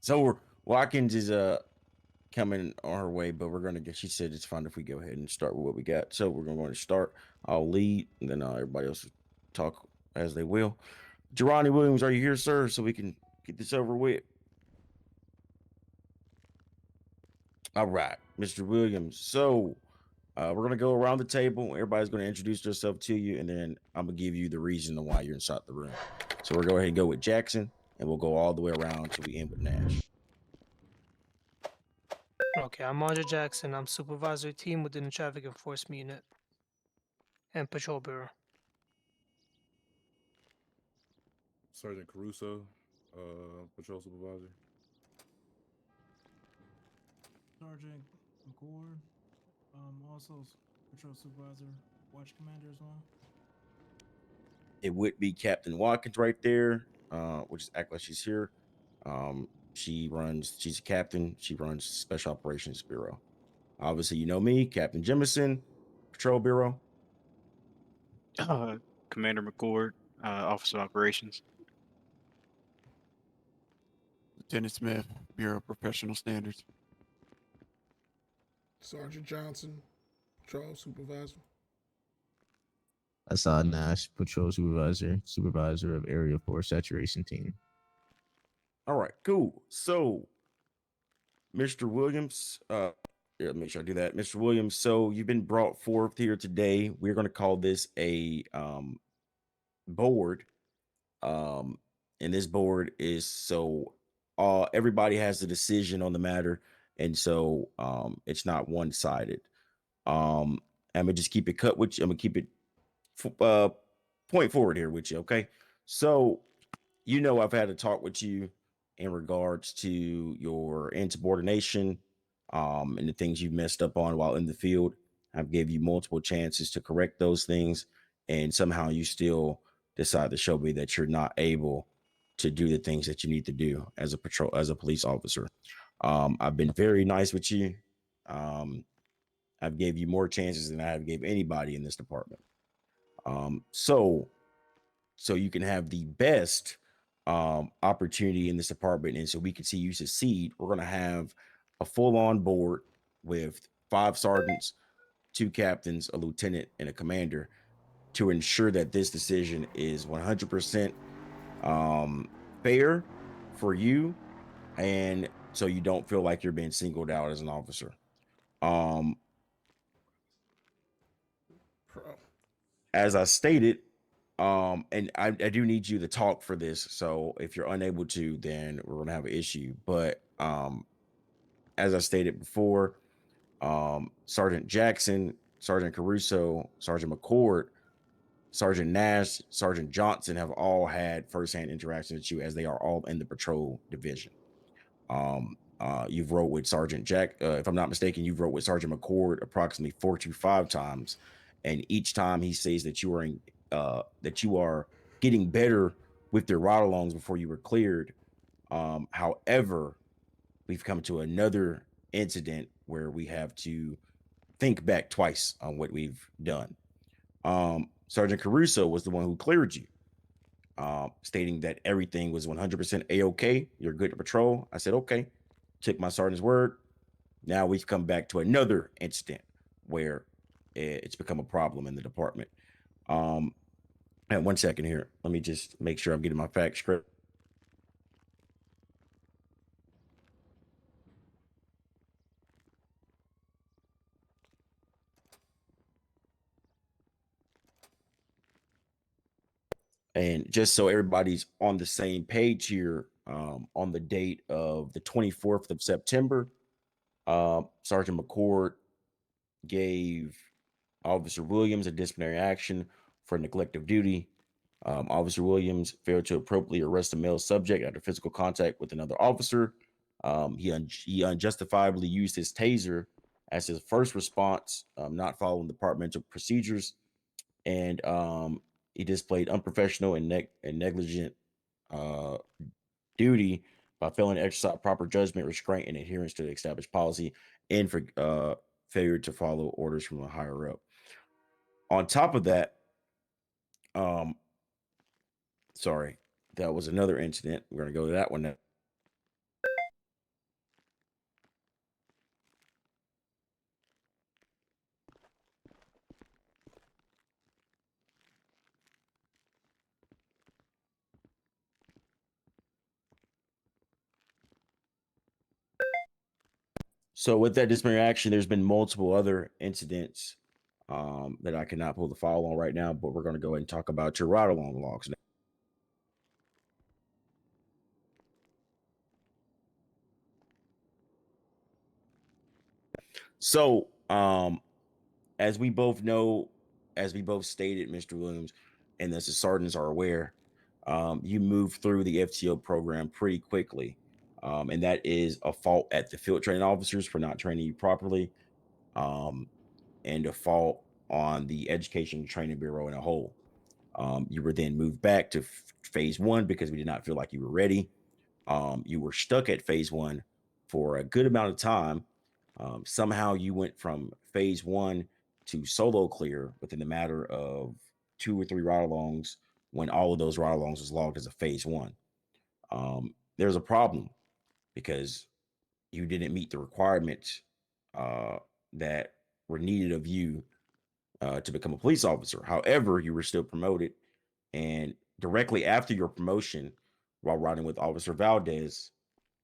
So Watkins is coming on her way, but we're gonna get. She said it's fine if we go ahead and start with what we got. So we're going to start. I'll lead, and then everybody else will talk as they will. Geronimo Williams, are you here, sir? So we can get this over with. All right, Mr. Williams. So we're gonna go around the table. Everybody's gonna introduce themselves to you, and then I'm gonna give you the reason why you're inside the room. So we'll go ahead and go with Jackson, and we'll go all the way around until we end with Nash. Okay, I'm Manja Jackson. I'm supervisory team within the traffic enforcement unit and patrol bureau. Sergeant Caruso, patrol supervisor. Sergeant McCord, also patrol supervisor, watch commander as well. It would be Captain Watkins right there, which is act like she's here. She's a captain. She runs Special Operations Bureau. Obviously, you know me, Captain Jemison, Patrol Bureau. Uh, Commander McCord, Office of Operations. Lieutenant Smith, Bureau of Professional Standards. Sergeant Johnson, patrol supervisor. Assad Nash, patrol supervisor, supervisor of Area 4 saturation team. All right, cool. So, Mr. Williams, yeah, make sure I do that. Mr. Williams, so you've been brought forth here today. We're going to call this a board. And this board is so everybody has a decision on the matter, and so it's not one-sided. I'm gonna just keep it cut with you. I'm gonna keep it point forward here with you, okay? So I've had a talk with you in regards to your insubordination and the things you've messed up on while in the field. I've gave you multiple chances to correct those things, and somehow you still decide to show me that you're not able to do the things that you need to do as a police officer. I've been very nice with you. I've gave you more chances than I have gave anybody in this department. So you can have the best opportunity in this department, and so we can see you succeed. We're gonna have a full-on board with 5 sergeants, 2 captains, a lieutenant, and a commander to ensure that this decision is 100% fair for you, and so you don't feel like you're being singled out as an officer. Um, Pro. as I stated, and I do need you to talk for this. So if you're unable to, then we're gonna have an issue. But as I stated before, Sergeant Jackson, Sergeant Caruso, Sergeant McCord, Sergeant Nash, Sergeant Johnson have all had firsthand interactions with you as they are all in the patrol division. You've wrote with Sergeant Jack, if I'm not mistaken, you've wrote with Sergeant McCord approximately 4 to 5 times, and each time he says that you are getting better with their ride-alongs before you were cleared. However, we've come to another incident where we have to think back twice on what we've done. Sergeant Caruso was the one who cleared you, stating that everything was 100% A-OK. You're good to patrol. I said, okay. Took my sergeant's word. Now we've come back to another incident where it's become a problem in the department. And 1 second here. Let me just make sure I'm getting my facts correct. And just so everybody's on the same page here, on the date of the 24th of September, Sergeant McCord gave Officer Williams a disciplinary action for neglect of duty. Officer Williams failed to appropriately arrest a male subject after physical contact with another officer. He unjustifiably used his taser as his first response, not following departmental procedures, and he displayed unprofessional and negligent uh, duty by failing to exercise proper judgment, restraint, and adherence to the established policy, and for failure to follow orders from a higher up. On top of that, um, sorry, that was another incident. We're gonna go to that one now. So with that disciplinary action, there's been multiple other incidents that I cannot pull the file on right now, but we're going to go ahead and talk about your ride along logs now. So, as we both know, as we both stated, Mr. Williams, and as the sergeants are aware, you moved through the FTO program pretty quickly. And that is a fault at the field training officers for not training you properly, and a fault on the Education and Training Bureau in a whole. You were then moved back to phase one because we did not feel like you were ready. You were stuck at phase one for a good amount of time. Somehow you went from phase one to solo clear within the matter of 2 or 3 ride alongs when all of those ride alongs was logged as a phase one. There's a problem because you didn't meet the requirements that were needed of you to become a police officer. However, you were still promoted, and directly after your promotion, while riding with Officer Valdez,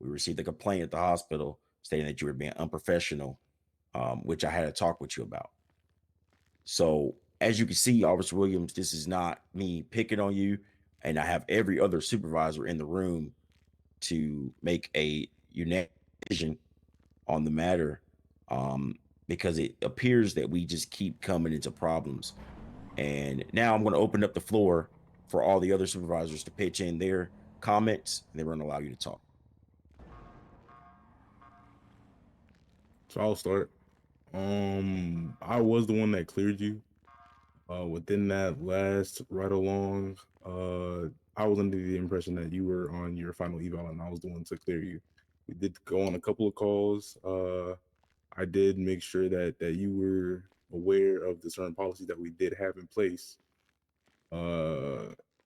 we received a complaint at the hospital stating that you were being unprofessional, which I had a talk with you about. So, as you can see, Officer Williams, this is not me picking on you, and I have every other supervisor in the room to make a unanimous decision on the matter, because it appears that we just keep coming into problems. And now I'm going to open up the floor for all the other supervisors to pitch in their comments, and then we're going to allow you to talk. So I'll start. I was the one that cleared you. Within that last ride along, I was under the impression that you were on your final eval and I was the one to clear you. We did go on a couple of calls. I did make sure that you were aware of the certain policies that we did have in place.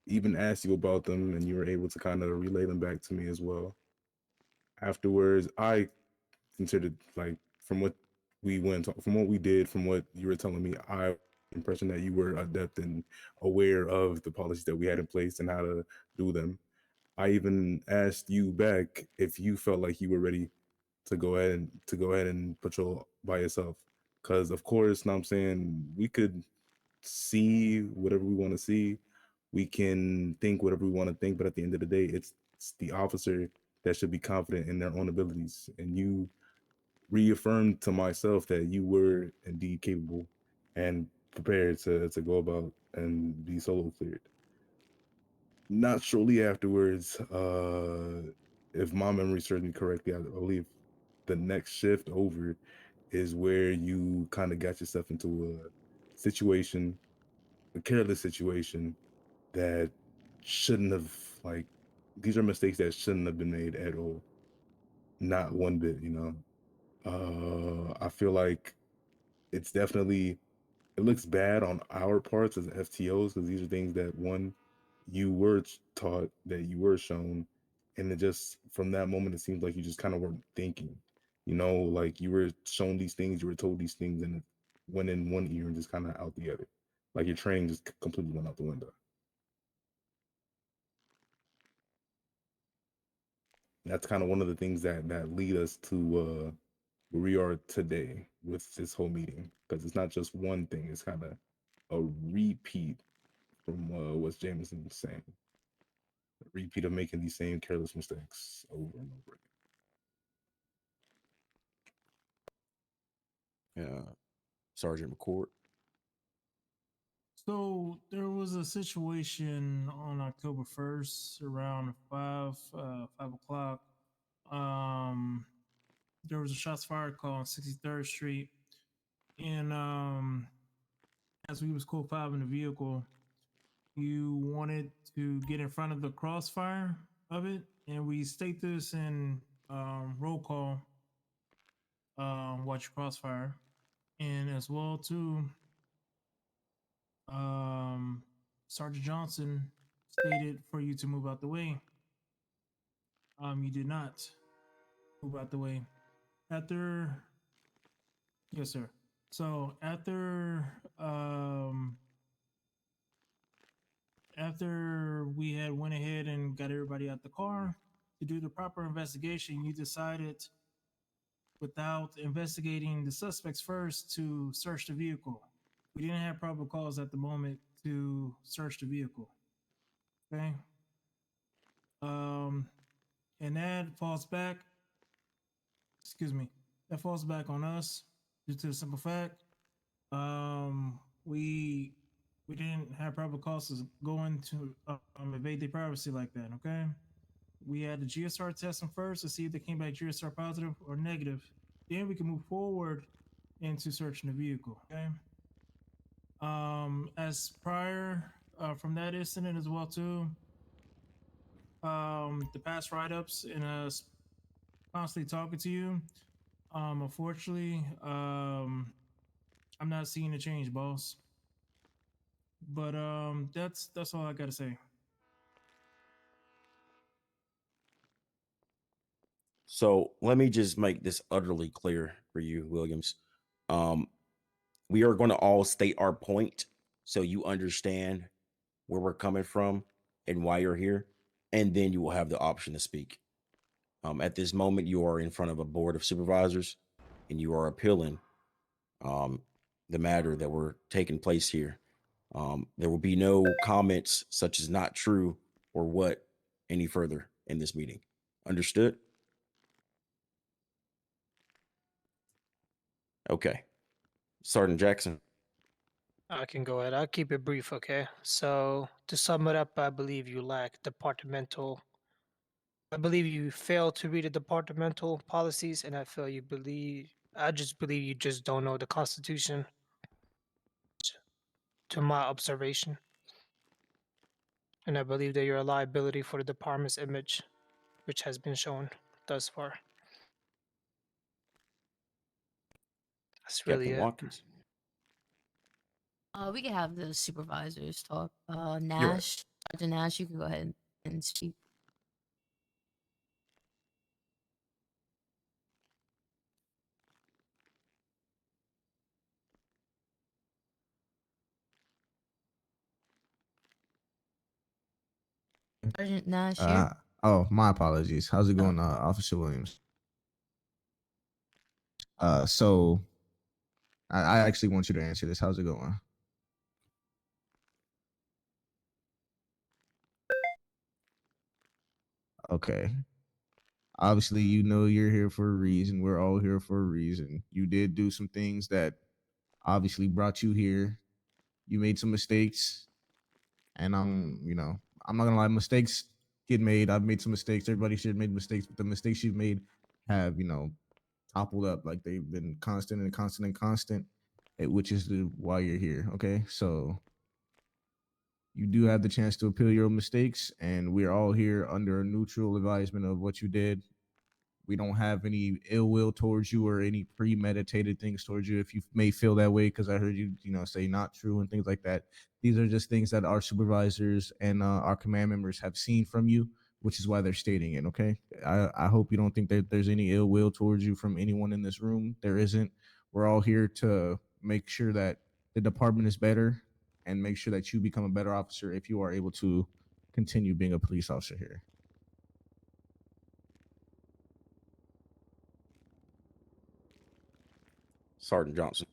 Even asked you about them, and you were able to kind of relay them back to me as well. Afterwards, I considered, like, from what we from what we did, from what you were telling me, I impression that you were adept and aware of the policies that we had in place and how to do them. I even asked you back if you felt like you were ready to go ahead and patrol by yourself. Because of course, know what I'm saying, we could see whatever we want to see. We can think whatever we want to think, but at the end of the day, it's the officer that should be confident in their own abilities. And you reaffirmed to myself that you were indeed capable and prepared to go about and be solo cleared. Not shortly afterwards, if my memory serves me correctly, I believe the next shift over is where you kind of got yourself into a careless situation that shouldn't have, like, these are mistakes that shouldn't have been made at all. Not one bit, you know. I feel like it's definitely, it looks bad on our parts as FTOs because these are things that, one, you were taught, that you were shown, and it just, from that moment, it seems like you just kind of weren't thinking, you know, like you were shown these things, you were told these things, and it went in one ear and just kind of out the other. Like your training just completely went out the window. That's kind of one of the things that lead us to where we are today with this whole meeting, because it's not just one thing, it's kind of a repeat from what Jameson was saying, a repeat of making these same careless mistakes over and over again. Sergeant McCord. So there was a situation on October 1st around 5 o'clock. There was a shots fired call on 63rd Street, and as we was co-5 in the vehicle, you wanted to get in front of the crossfire of it, and we state this in roll call. Watch your crossfire, and as well too. Sergeant Johnson stated for you to move out the way. You did not move out the way. Yes, sir. So after we had went ahead and got everybody out the car to do the proper investigation, you decided without investigating the suspects first to search the vehicle. We didn't have probable cause at the moment to search the vehicle. Okay. And that falls back, that falls back on us due to the simple fact, we didn't have probable cause to go into evade their privacy like that. Okay. We had the GSR test them first to see if they came back GSR positive or negative. Then we can move forward into searching the vehicle. Okay. As prior from that incident as well too, the past write-ups and us constantly talking to you, unfortunately, I'm not seeing a change, boss. But that's all I gotta say. So let me just make this utterly clear for you, Williams. We are going to all state our point so you understand where we're coming from and why you're here, and then you will have the option to speak. At this moment, you are in front of a board of supervisors, and you are appealing the matter that were taking place here. There will be no comments such as not true or what any further in this meeting. Understood? Okay. Sergeant Jackson. I can go ahead. I'll keep it brief, okay? So to sum it up, I believe you lack departmental. I believe you fail to read the departmental policies, and I just believe you just don't know the Constitution. To my observation, and I believe that you're a liability for the department's image, which has been shown thus far. That's really Captain it. Watkins. We can have the supervisors talk. right. Nash, Sergeant Nash, you can go ahead and speak. Sergeant Nash here. Oh, my apologies. How's it going, Officer Williams? So I actually want you to answer this. How's it going? Okay. Obviously, you know you're here for a reason. We're all here for a reason. You did do some things that obviously brought you here. You made some mistakes. And I'm not gonna lie, mistakes get made. I've made some mistakes. Everybody should have made mistakes, but the mistakes you've made have, toppled up. Like they've been constant and constant and constant, which is why you're here. Okay. So you do have the chance to appeal your mistakes, and we're all here under a neutral advisement of what you did. We don't have any ill will towards you or any premeditated things towards you. If you may feel that way, because I heard you, say not true and things like that. These are just things that our supervisors and our command members have seen from you, which is why they're stating it. Okay. I hope you don't think that there's any ill will towards you from anyone in this room. There isn't. We're all here to make sure that the department is better and make sure that you become a better officer if you are able to continue being a police officer here. Sergeant Johnson.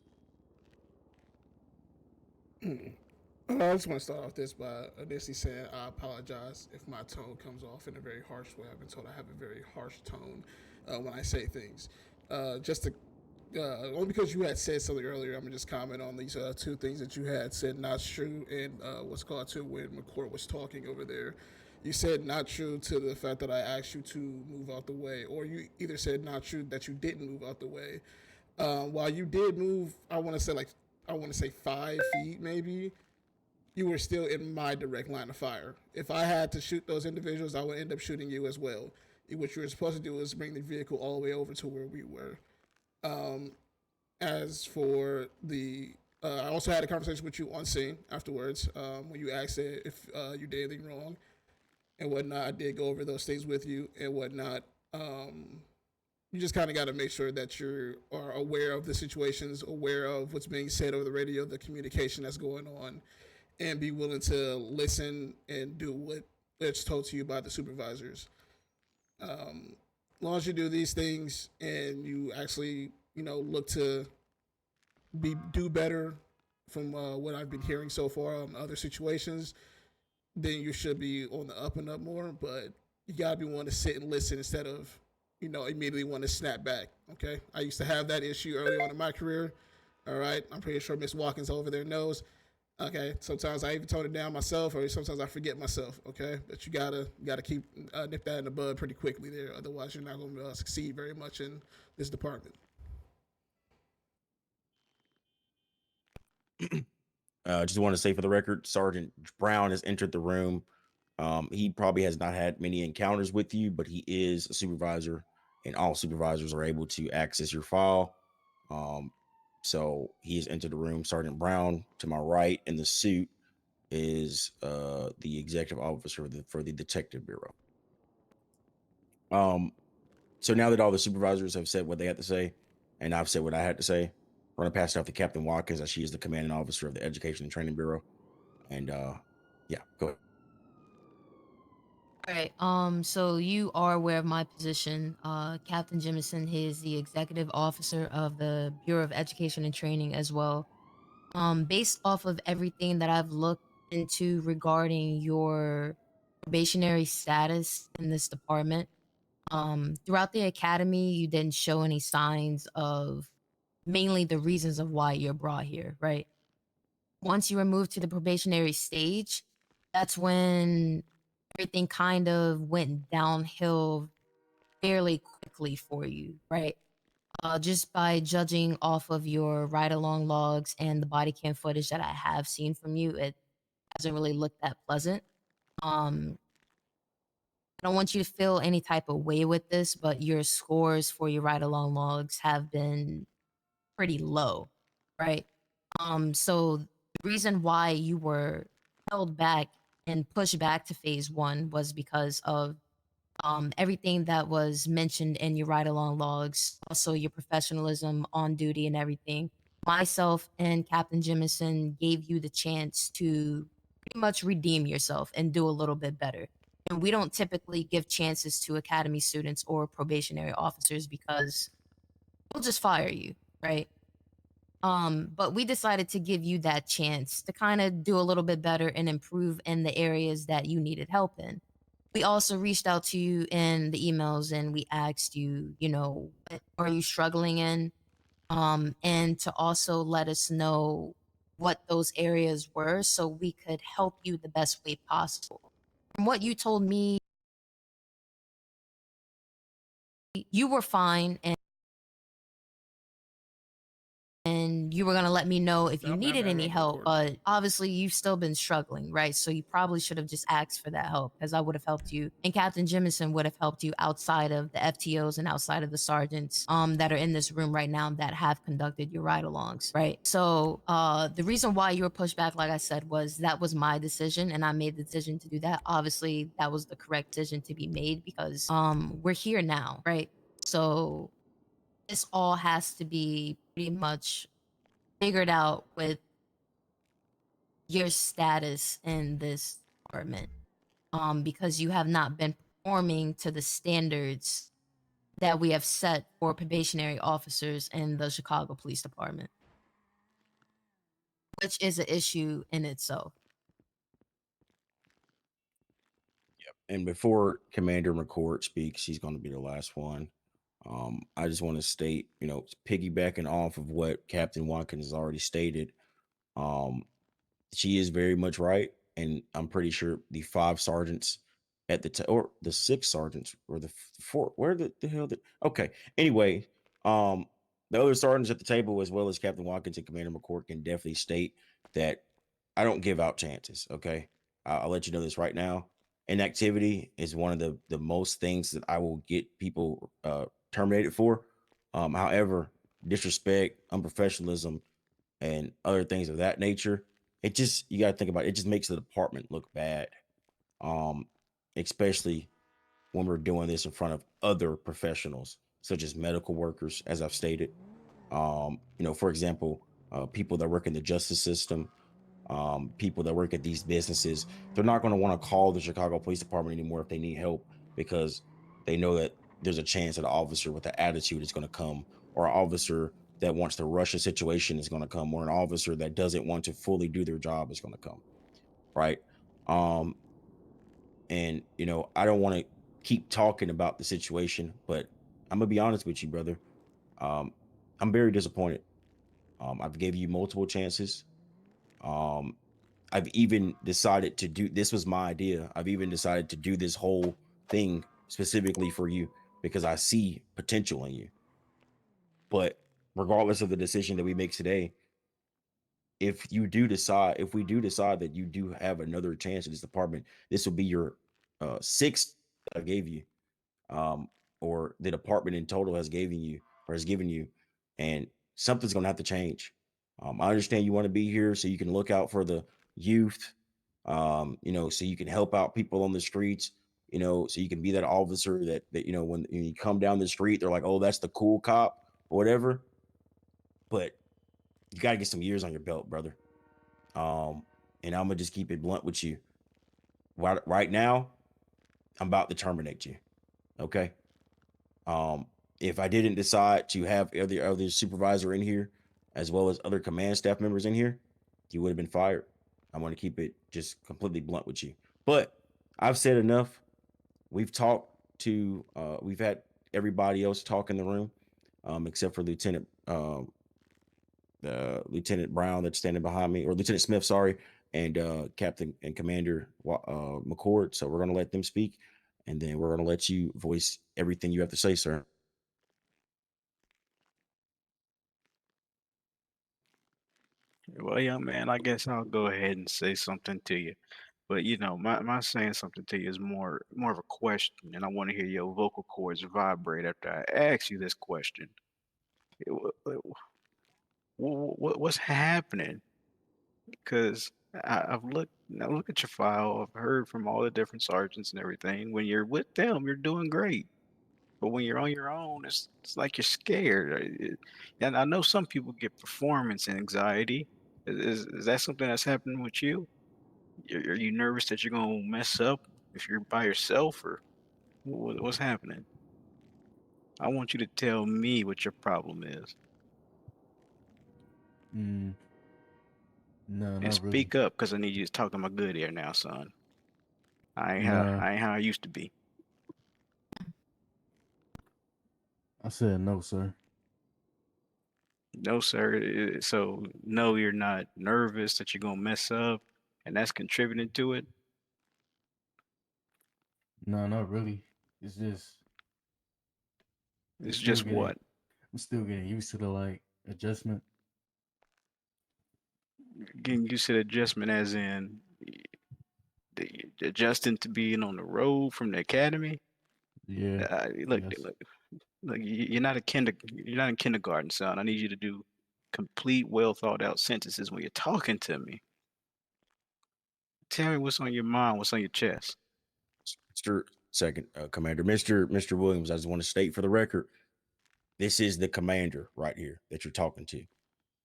I just want to start off this by initially saying I apologize if my tone comes off in a very harsh way. I've been told I have a very harsh tone when I say things. Only because you had said something earlier, I'm gonna just comment on these two things that you had said not true and what's called to when McCourt was talking over there. You said not true to the fact that I asked you to move out the way, or you either said not true that you didn't move out the way. While you did move, I want to say 5 feet maybe, you were still in my direct line of fire. If I had to shoot those individuals, I would end up shooting you as well. What you were supposed to do was bring the vehicle all the way over to where we were. As for the, I also had a conversation with you on scene afterwards when you asked if you did anything wrong and whatnot. I did go over those things with you and whatnot. You just kind of got to make sure that you are aware of the situations, aware of what's being said over the radio, the communication that's going on, and be willing to listen and do what's told to you by the supervisors. long as you do these things and you actually, look to do better from what I've been hearing so far on other situations, then you should be on the up and up more. But you gotta be one to sit and listen instead of, immediately want to snap back. Okay, I used to have that issue early on in my career. All right, I'm pretty sure Miss Watkins over there knows. Okay, sometimes I even tone it down myself, or sometimes I forget myself. Okay, but you gotta keep nip that in the bud pretty quickly there. Otherwise, you're not gonna succeed very much in this department. Just want to say for the record, Sergeant Brown has entered the room. He probably has not had many encounters with you, but he is a supervisor, and all supervisors are able to access your file. So he has entered the room. Sergeant Brown, to my right in the suit, is the executive officer for the Detective Bureau. So now that all the supervisors have said what they had to say, and I've said what I had to say, we're gonna pass it off to Captain Watkins, as she is the commanding officer of the Education and Training Bureau. And yeah, go ahead. All right. So you are aware of my position. Captain Jemison, he is the executive officer of the Bureau of Education and Training as well. Based off of everything that I've looked into regarding your probationary status in this department, throughout the academy, you didn't show any signs of mainly the reasons of why you're brought here, right? Once you were moved to the probationary stage, that's when everything kind of went downhill fairly quickly for you, right? Just by judging off of your ride along logs and the body cam footage that I have seen from you, it hasn't really looked that pleasant. I don't want you to feel any type of way with this, but your scores for your ride along logs have been pretty low, right? So the reason why you were held back and pushed back to phase one was because of everything that was mentioned in your ride along logs, also your professionalism on duty and everything. Myself and Captain Jemison gave you the chance to pretty much redeem yourself and do a little bit better. And we don't typically give chances to academy students or probationary officers because we'll just fire you, right? But we decided to give you that chance to kind of do a little bit better and improve in the areas that you needed help in. We also reached out to you in the emails and we asked you, what are you struggling in? And to also let us know what those areas were so we could help you the best way possible. From what you told me, you were fine and you were going to let me know if you needed any help, but obviously you've still been struggling, right? So you probably should have just asked for that help because I would have helped you and Captain Jemison would have helped you outside of the FTOs and outside of the sergeants that are in this room right now that have conducted your ride-alongs, right? So the reason why you were pushed back, like I said, was that was my decision and I made the decision to do that. Obviously, that was the correct decision to be made because we're here now, right? So this all has to be pretty much figured out with your status in this department because you have not been performing to the standards that we have set for probationary officers in the Chicago Police Department, which is an issue in itself. And before Commander McCourt speaks, he's going to be the last one. I just want to state, piggybacking off of what Captain Watkins has already stated, she is very much right. And I'm pretty sure the 5 sergeants at the or the 6 sergeants or the 4, where the hell did, okay. Anyway, the other sergeants at the table, as well as Captain Watkins and Commander McCourt, can definitely state that I don't give out chances. Okay. I'll let you know this right now. Inactivity is one of the most things that I will get people terminated for. However, disrespect, unprofessionalism, and other things of that nature, it just, you got to think about it, just makes the department look bad. Especially when we're doing this in front of other professionals, such as medical workers, as I've stated. For example, people that work in the justice system, people that work at these businesses, they're not going to want to call the Chicago Police Department anymore if they need help because they know that there's a chance that an officer with an attitude is going to come, or an officer that wants to rush a situation is going to come, or an officer that doesn't want to fully do their job is going to come, right? Um, and I don't want to keep talking about the situation, but I'm gonna be honest with you, brother. Um, I'm very disappointed. I've gave you multiple chances. Um, I've even decided to do this was my idea. I've even decided to do this whole thing specifically for you because I see potential in you. But regardless of the decision that we make today, if we do decide that you do have another chance in this department, this will be your sixth that I gave you, or the department in total has given you, and something's gonna have to change. I understand you want to be here so you can look out for the youth, so you can help out people on the streets, so you can be that officer that when you come down the street, they're like, oh, that's the cool cop or whatever. But you got to get some years on your belt, brother. And I'm gonna just keep it blunt with you. Right now, I'm about to terminate you. Okay. If I didn't decide to have other supervisor in here, as well as other command staff members in here, you would have been fired. I want to keep it just completely blunt with you. But I've said enough. We've had everybody else talk in the room, except for Lieutenant Brown that's standing behind me, or Lieutenant Smith, sorry, and Captain and Commander McCord. So we're gonna let them speak, and then we're gonna let you voice everything you have to say, sir. Well, young man, I guess I'll go ahead and say something to you. But my saying something to you is more of a question, and I want to hear your vocal cords vibrate after I ask you this question. What's happening? Because I look at your file. I've heard from all the different sergeants and everything. When you're with them, you're doing great. But when you're on your own, it's like you're scared. And I know some people get performance anxiety. Is that something that's happening with you? Are you nervous that you're gonna mess up if you're by yourself, or what's happening? I want you to tell me what your problem is, Mm, no, and not really. speak up, because I need you to talk in my good ear now, son. Nah, I ain't how I used to be. I said no, sir. No, sir. So no, you're not nervous that you're gonna mess up, and that's contributing to it. No, not really. It's just It's still just getting. what I'm still getting used to the adjustment. getting used to the adjustment, as in adjusting to being on the road from the academy. Yeah. Look, Yes. look, you're not in kindergarten, son. I need you to do complete, well thought out sentences when you're talking to me. Tell me what's on your mind, what's on your chest. Mr. Second Commander, Mr. Williams, I just want to state for the record, this is the commander right here that you're talking to.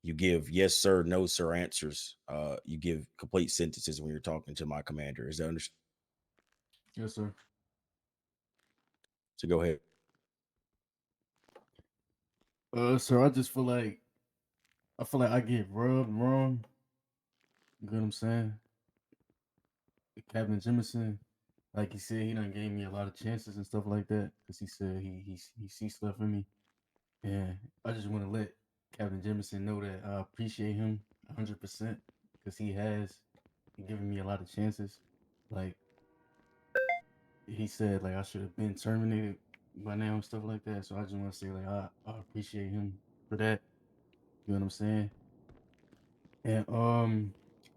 You give yes sir, no sir answers. You give complete sentences when you're talking to my commander. Is that understood? Yes, sir. So go ahead. Sir, I feel like I get rubbed wrong. You know what I'm saying? Captain Jemison, like he said, he done gave me a lot of chances and stuff like that because he said he sees stuff in me, and I just want to let Captain Jemison know that I appreciate him 100% because he has given me a lot of chances. Like he said, like I should have been terminated by now and stuff like that. So I just want to say, like I appreciate him for that. You know what I'm saying? And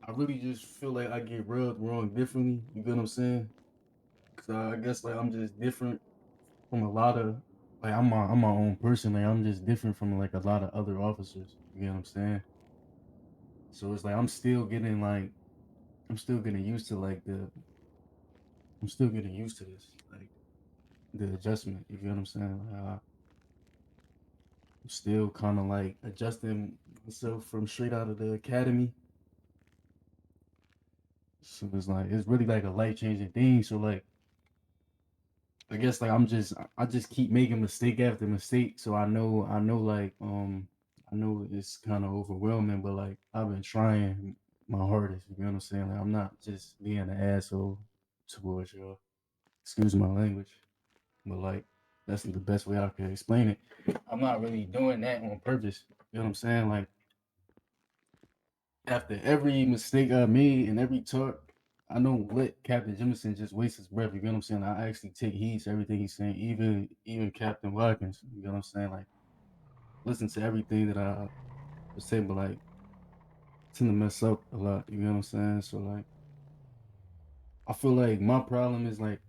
I really just feel like I get rubbed wrong differently. You get what I'm saying? Cause I guess like I'm just different from a lot of like I'm my own person. Like I'm just different from like a lot of other officers. You get what I'm saying? So it's like I'm still getting used to I'm still getting used to this like the adjustment. You get what I'm saying? Like, I'm still kind of like adjusting myself from straight out of the academy. So it's really like a life changing thing. So like I guess like I just keep making mistake after mistake. So I know like I know it's kind of overwhelming, but like I've been trying my hardest. You know what I'm saying? Like I'm not just being an asshole towards y'all. Excuse my language, but like that's the best way I can explain it. I'm not really doing that on purpose. You know what I'm saying? Like after every mistake I made and every talk, I don't let Captain Jemison just waste his breath. You know what I'm saying? I actually take heed to everything he's saying, even Captain Watkins. You know what I'm saying? Like listen to everything that I was saying, but like I tend to mess up a lot. You know what I'm saying? So like I feel like my problem is like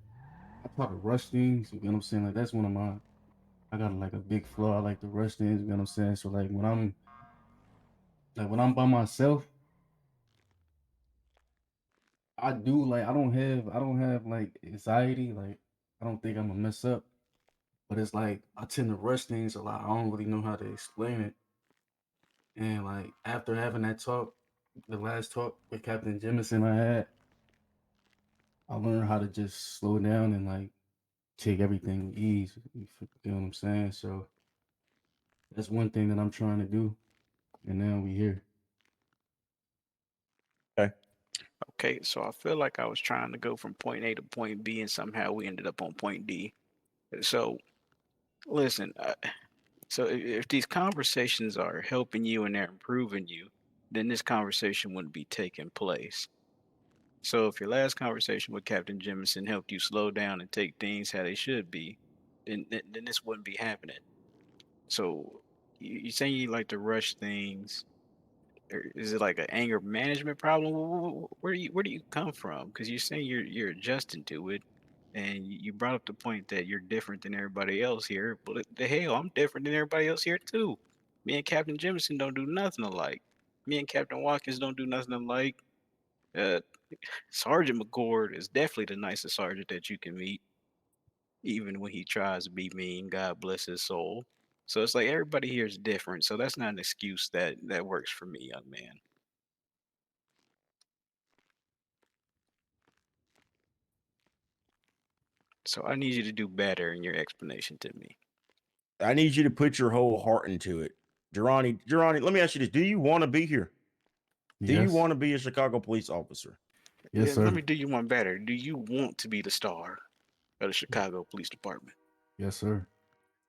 I try to rush things. You know what I'm saying? Like that's one of my I got like a big flaw. I like to rush things. You know what I'm saying? So like when I'm by myself, I do like I don't have like anxiety. Like I don't think I'm gonna mess up. But it's like I tend to rush things a lot. I don't really know how to explain it. And like after having that talk, the last talk with Captain Jemison I had, I learned how to just slow down and like take everything with ease. You know what I'm saying? So that's one thing that I'm trying to do. And now we here. Okay. Okay, so I feel like I was trying to go from point A to point B, and somehow we ended up on point D. So listen, so if these conversations are helping you and they're improving you, then this conversation wouldn't be taking place. So if your last conversation with Captain Jemison helped you slow down and take things how they should be, then this wouldn't be happening. So you saying you like to rush things, or is it like an anger management problem? Where do you come from? Because you're saying you're adjusting to it, and you brought up the point that you're different than everybody else here. But the hell, I'm different than everybody else here too. Me and Captain Jemison don't do nothing alike. Me and Captain Watkins don't do nothing alike. Uh, Sergeant McCord is definitely the nicest sergeant that you can meet, even when he tries to be mean. God bless his soul. So it's like everybody here is different. So that's not an excuse that works for me, young man. So I need you to do better in your explanation to me. I need you to put your whole heart into it. Durrani, let me ask you this. Do you want to be here? Do you Yes. want to be a Chicago police officer? Yes, And sir. let me do you one better. Do you want to be the star of the Chicago Police Department? Yes, sir.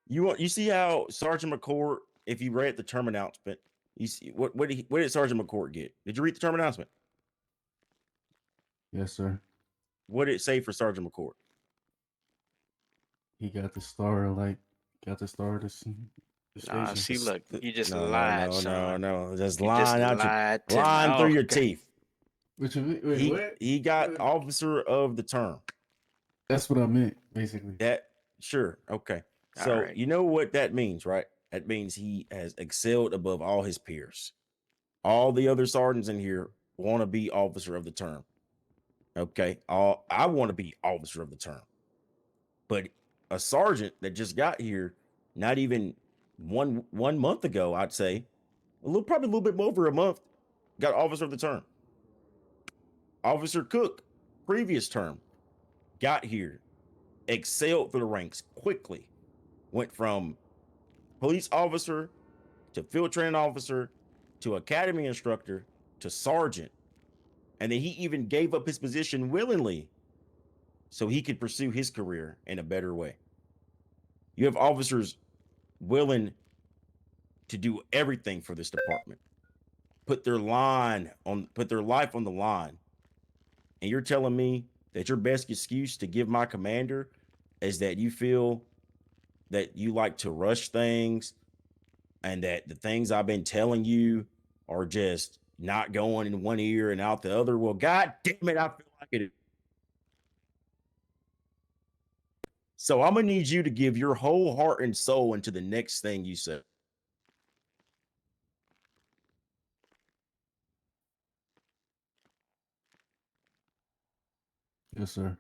You see how Sergeant McCord, if you read the term announcement, you see what did Sergeant McCord get? Did you read the term announcement? Yes, sir. What did it say for Sergeant McCord? He got the star of the Nah, station. see, look, you just No, lied, son. Just You just lying out your lied to me. lying through your Okay. teeth. Wait, what? He got officer of the term. That's what I meant, basically. That sure, okay. All So right. you know what that means, right? That means he has excelled above all his peers. All the other sergeants in here want to be officer of the term. Okay. I want to be officer of the term. But a sergeant that just got here, not even one month ago, I'd say, probably a little bit over a month, got officer of the term. Officer Cook, previous term, got here, excelled through the ranks quickly, went from police officer to field training officer to academy instructor to sergeant. And then he even gave up his position willingly so he could pursue his career in a better way. You have officers willing to do everything for this department, put their life on the line. And you're telling me that your best excuse to give my commander is that you feel that you like to rush things and that the things I've been telling you are just not going in one ear and out the other. Well, God damn it, I feel like it. So I'm gonna need you to give your whole heart and soul into the next thing you say. Yes, sir.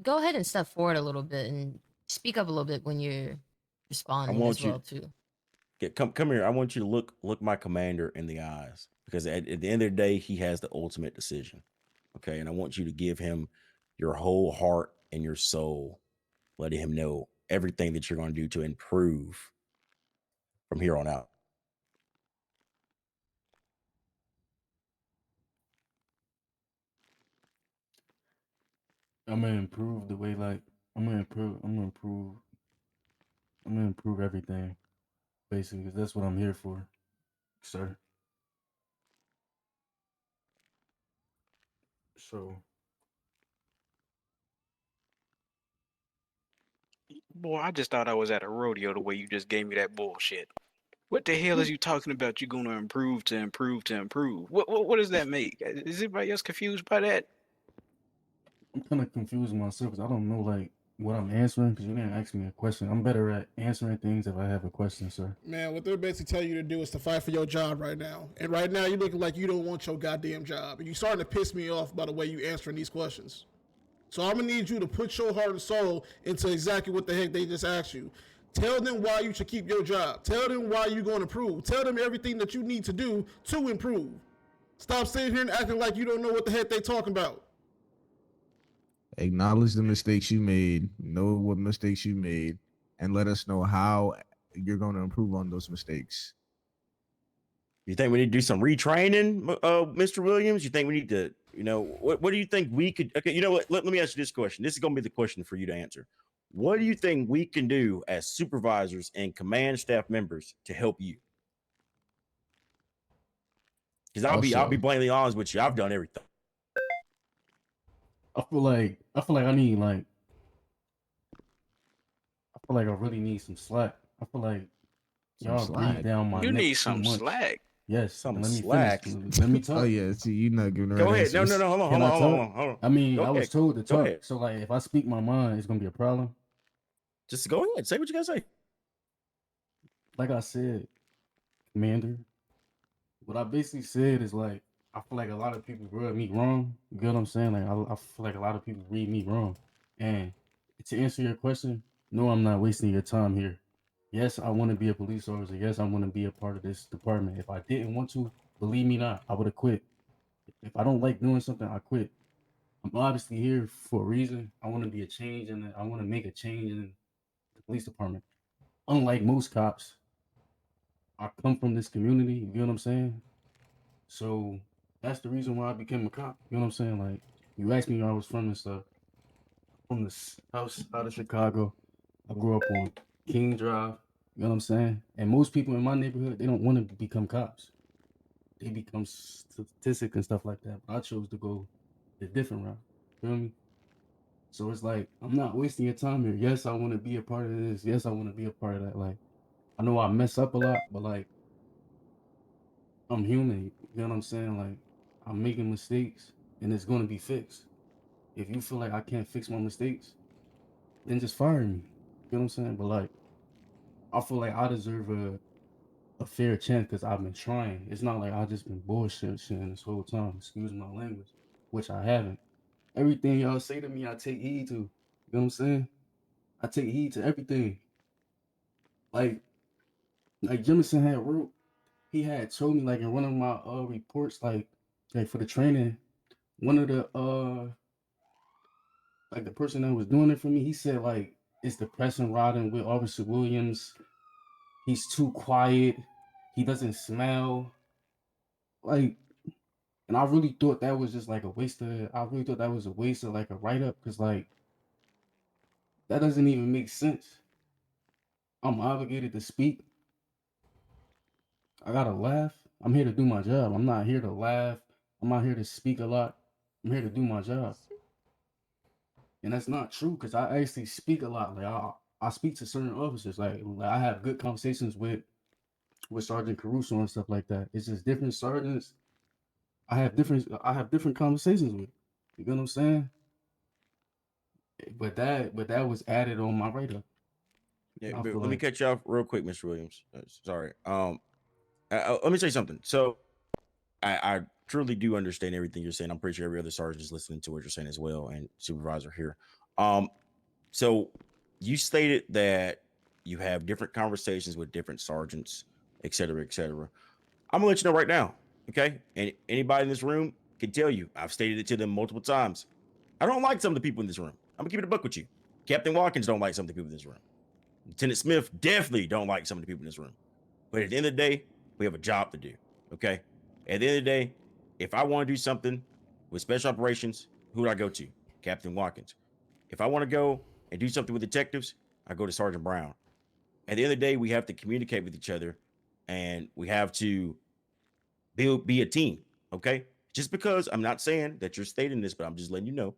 Go ahead and step forward a little bit and speak up a little bit when you're responding want as you- well too. Come here. I want you to look my commander in the eyes, because at the end of the day, he has the ultimate decision. Okay, and I want you to give him your whole heart and your soul, letting him know everything that you're going to do to improve from here on out. I'm gonna improve the way, like, I'm gonna improve everything, basically, 'cause that's what I'm here for, sir. So, Boy, I just thought I was at a rodeo the way you just gave me that bullshit. What the hell is you talking about? You gonna improve to improve to improve? What does that make? Is anybody else confused by that? I'm kind of confused myself because I don't know, like, what I'm answering, because you didn't ask me a question. I'm better at answering things if I have a question, sir. Man, what they're basically telling you to do is to fight for your job right now. And right now, you're looking like you don't want your goddamn job. And you're starting to piss me off by the way you answering these questions. So I'm going to need you to put your heart and soul into exactly what the heck they just asked you. Tell them why you should keep your job. Tell them why you're going to improve. Tell them everything that you need to do to improve. Stop sitting here and acting like you don't know what the heck they talking about. Acknowledge the mistakes you made, know what mistakes you made, and let us know how you're going to improve on those mistakes. You think we need to do some retraining, Mr. Williams? You think we need to, what do you think we could? Okay, you know what? Let me ask you this question. This is going to be the question for you to answer. What do you think we can do as supervisors and command staff members to help you? Because I'll be blatantly honest with you. I've done everything. I feel like I need, like, I feel like I really need some slack. I feel like Some y'all slack? breathe down my You neck need too some much. slack. Yes, Some let me slack? finish. Let me talk. Oh yeah, see, you're not giving the Go right ahead. No, answers. hold on, Can I hold talk? on. I mean, Go I was ahead. told to Go talk. ahead. So, like, if I speak my mind, it's gonna be a problem. Just go ahead. Say what you got to say. Like I said, Commander, what I basically said is, like, I feel like a lot of people rub me wrong. You get what I'm saying? Like, I feel like a lot of people read me wrong. And to answer your question, no, I'm not wasting your time here. Yes, I want to be a police officer. Yes, I want to be a part of this department. If I didn't want to, believe me not, I would have quit. If I don't like doing something, I quit. I'm obviously here for a reason. I want to be a change, and I want to make a change in the police department. Unlike most cops, I come from this community. You get what I'm saying? So that's the reason why I became a cop. You know what I'm saying? Like, you asked me where I was from and stuff. From this house out of Chicago. I grew up on King Drive. You know what I'm saying? And most people in my neighborhood, they don't want to become cops. They become statistics and stuff like that. But I chose to go a different route. Feel me? So it's like, I'm not wasting your time here. Yes, I want to be a part of this. Yes, I want to be a part of that. Like, I know I mess up a lot, but, like, I'm human. You know what I'm saying? Like, I'm making mistakes and it's going to be fixed. If you feel like I can't fix my mistakes, then just fire me. You know what I'm saying? But, like, I feel like I deserve a fair chance because I've been trying. It's not like I just been bullshitting this whole time. Excuse my language, which I haven't. Everything y'all say to me, I take heed to. You know what I'm saying? I take heed to everything. Like Jemison had wrote, he had told me, like, in one of my reports, like for the training, one of the like the person that was doing it for me, he said, like, it's depressing riding with Officer Williams. He's too quiet. He doesn't smell. Like, and I really thought that was just like a waste of, I really thought that was a waste of, like, a write-up, because, like, that doesn't even make sense. I'm obligated to speak. I gotta laugh. I'm here to do my job. I'm not here to laugh. I'm not here to speak a lot. I'm here to do my job. And that's not true, because I actually speak a lot. Like, I speak to certain officers. Like I have good conversations with Sergeant Caruso and stuff like that. It's just different sergeants. I have different conversations with. You know what I'm saying? But that was added on my write-up. Yeah, I but feel let me like- cut you off real quick, Mr. Williams. Sorry. Let me say something. So I truly do understand everything you're saying. I'm pretty sure every other sergeant is listening to what you're saying as well, and supervisor here. So you stated that you have different conversations with different sergeants, et cetera, et cetera. I'm gonna let you know right now, okay? And anybody in this room can tell you, I've stated it to them multiple times. I don't like some of the people in this room. I'm gonna keep it a buck with you. Captain Watkins don't like some of the people in this room. Lieutenant Smith definitely don't like some of the people in this room. But at the end of the day, we have a job to do, okay? At the end of the day, if I want to do something with special operations, who do I go to? Captain Watkins. If I want to go and do something with detectives, I go to Sergeant Brown. At the end of the day, we have to communicate with each other and we have to be a team, okay? Just because I'm not saying that you're stating this, but I'm just letting you know,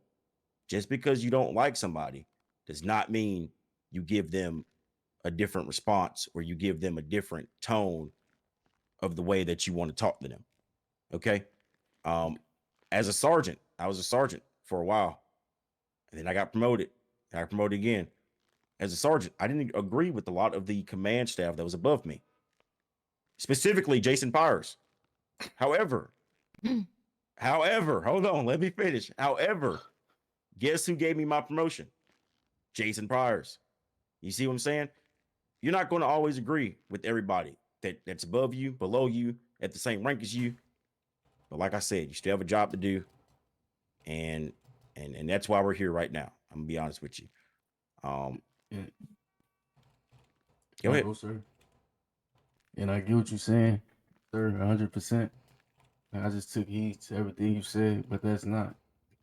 just because you don't like somebody does not mean you give them a different response or you give them a different tone of the way that you want to talk to them. Okay. As a sergeant, I was a sergeant for a while. And then I got promoted. I got promoted again. As a sergeant, I didn't agree with a lot of the command staff that was above me. Specifically Jason Pyers. However, hold on, let me finish. However, guess who gave me my promotion? Jason Pyers. You see what I'm saying? You're not going to always agree with everybody that's above you, below you, at the same rank as you. But like I said, you still have a job to do. And that's why we're here right now. I'm gonna be honest with you. Yeah. Go ahead. Go, sir. And I get what you're saying, sir, 100%. I just took heed to everything you said, but that's not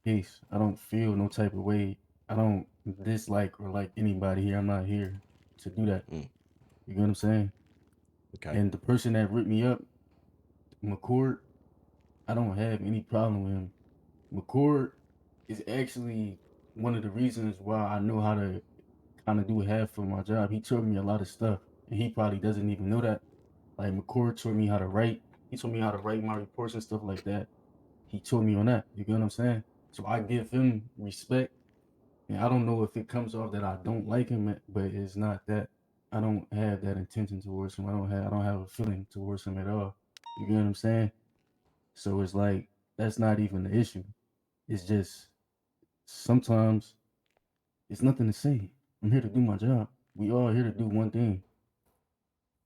the case. I don't feel no type of way. I don't dislike or like anybody here. I'm not here to do that. Mm. You get what I'm saying? Okay. And the person that ripped me up, McCord, I don't have any problem with him. McCord is actually one of the reasons why I know how to kind of do half of my job. He taught me a lot of stuff, and he probably doesn't even know that. Like McCord taught me how to write. He taught me how to write my reports and stuff like that. He taught me on that. You get what I'm saying? So I give him respect. And I don't know if it comes off that I don't like him, but it's not that. I don't have that intention towards him. I don't have a feeling towards him at all. You get what I'm saying? So it's like that's not even the issue. It's just sometimes it's nothing to say. I'm here to do my job. We all here to do one thing.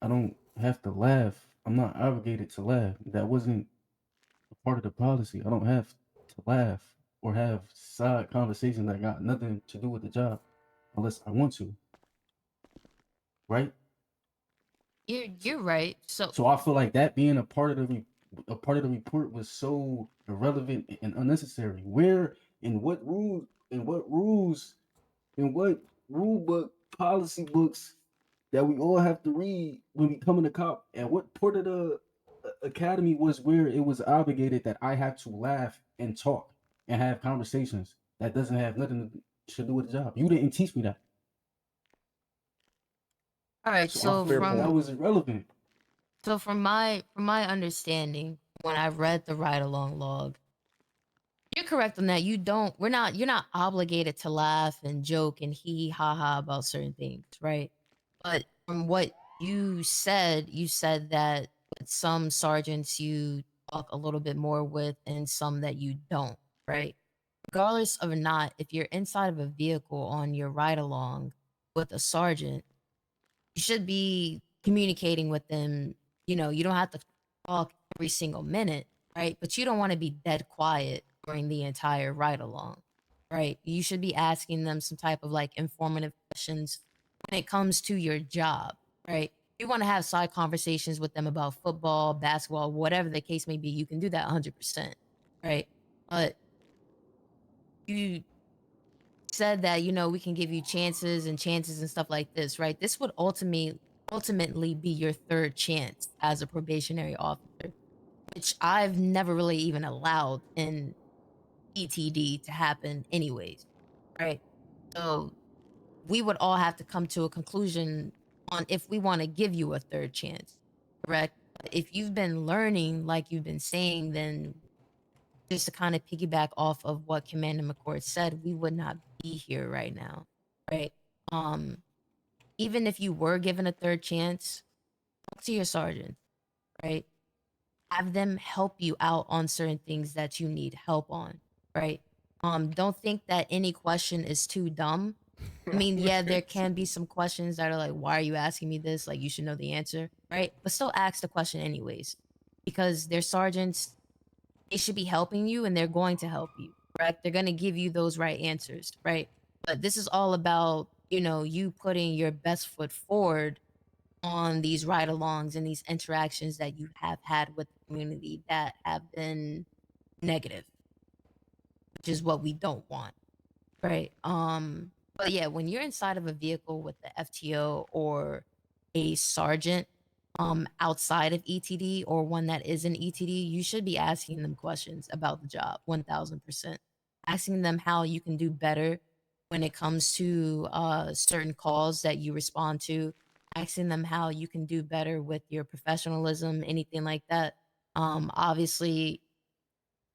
I don't have to laugh. I'm not obligated to laugh. That wasn't a part of the policy. I don't have to laugh or have side conversations that got nothing to do with the job unless I want to. Right? You're right. So So I feel like that being a part of the report was so irrelevant and unnecessary. Where in what rule rule book policy books that we all have to read when we come in the cop, and what part of the academy was where it was obligated that I have to laugh and talk and have conversations that doesn't have nothing to do with the job. You didn't teach me that. all right, So I so feel like that from was irrelevant. so from my understanding, when I read the ride along log, you're correct on that. You're not obligated to laugh and joke and hee ha ha about certain things, right? But from what you said that with some sergeants you talk a little bit more with and some that you don't, right? Regardless of not, if you're inside of a vehicle on your ride along with a sergeant, you should be communicating with them. You know, you don't have to talk every single minute, right? But you don't want to be dead quiet during the entire ride along, right? You should be asking them some type of like informative questions when it comes to your job, right? You want to have side conversations with them about football, basketball, whatever the case may be. You can do that 100%, right? But you said that, you know, we can give you chances and stuff like this, right? This would ultimately be your third chance as a probationary officer, which I've never really even allowed in ETD to happen anyways, right? So we would all have to come to a conclusion on if we want to give you a third chance, correct? If you've been learning like you've been saying, then just to kind of piggyback off of what Commander McCord said, we would not be here right now, right? Even if you were given a third chance, talk to your sergeant, right? Have them help you out on certain things that you need help on, right? Don't think that any question is too dumb I mean, yeah, there can be some questions that are like, why are you asking me this? Like, you should know the answer, right? But still ask the question anyways, because they're sergeants. They should be helping you and they're going to help you, right? They're going to give you those right answers, right? But this is all about, you putting your best foot forward on these ride alongs and these interactions that you have had with the community that have been negative, which is what we don't want, right? But yeah, when you're inside of a vehicle with the FTO or a sergeant outside of ETD or one that is in ETD, you should be asking them questions about the job 1000%. Asking them how you can do better when it comes to certain calls that you respond to, asking them how you can do better with your professionalism, anything like that. Obviously,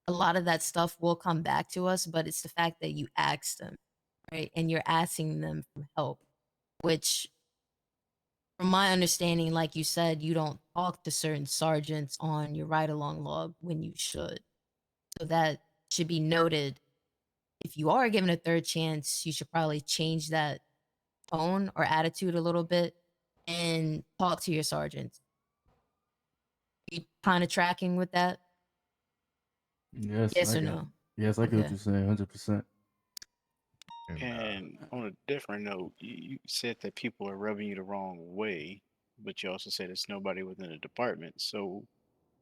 a lot of that stuff will come back to us, but it's the fact that you ask them, right? And you're asking them for help, which, from my understanding, like you said, you don't talk to certain sergeants on your ride along log when you should. So that should be noted. If you are given a third chance, you should probably change that tone or attitude a little bit and talk to your sergeants. You kind of tracking with that? Yes, Yes I or got. no? Yes, I get what Okay. you're saying, 100%. And on a different note, you said that people are rubbing you the wrong way, but you also said it's nobody within the department. So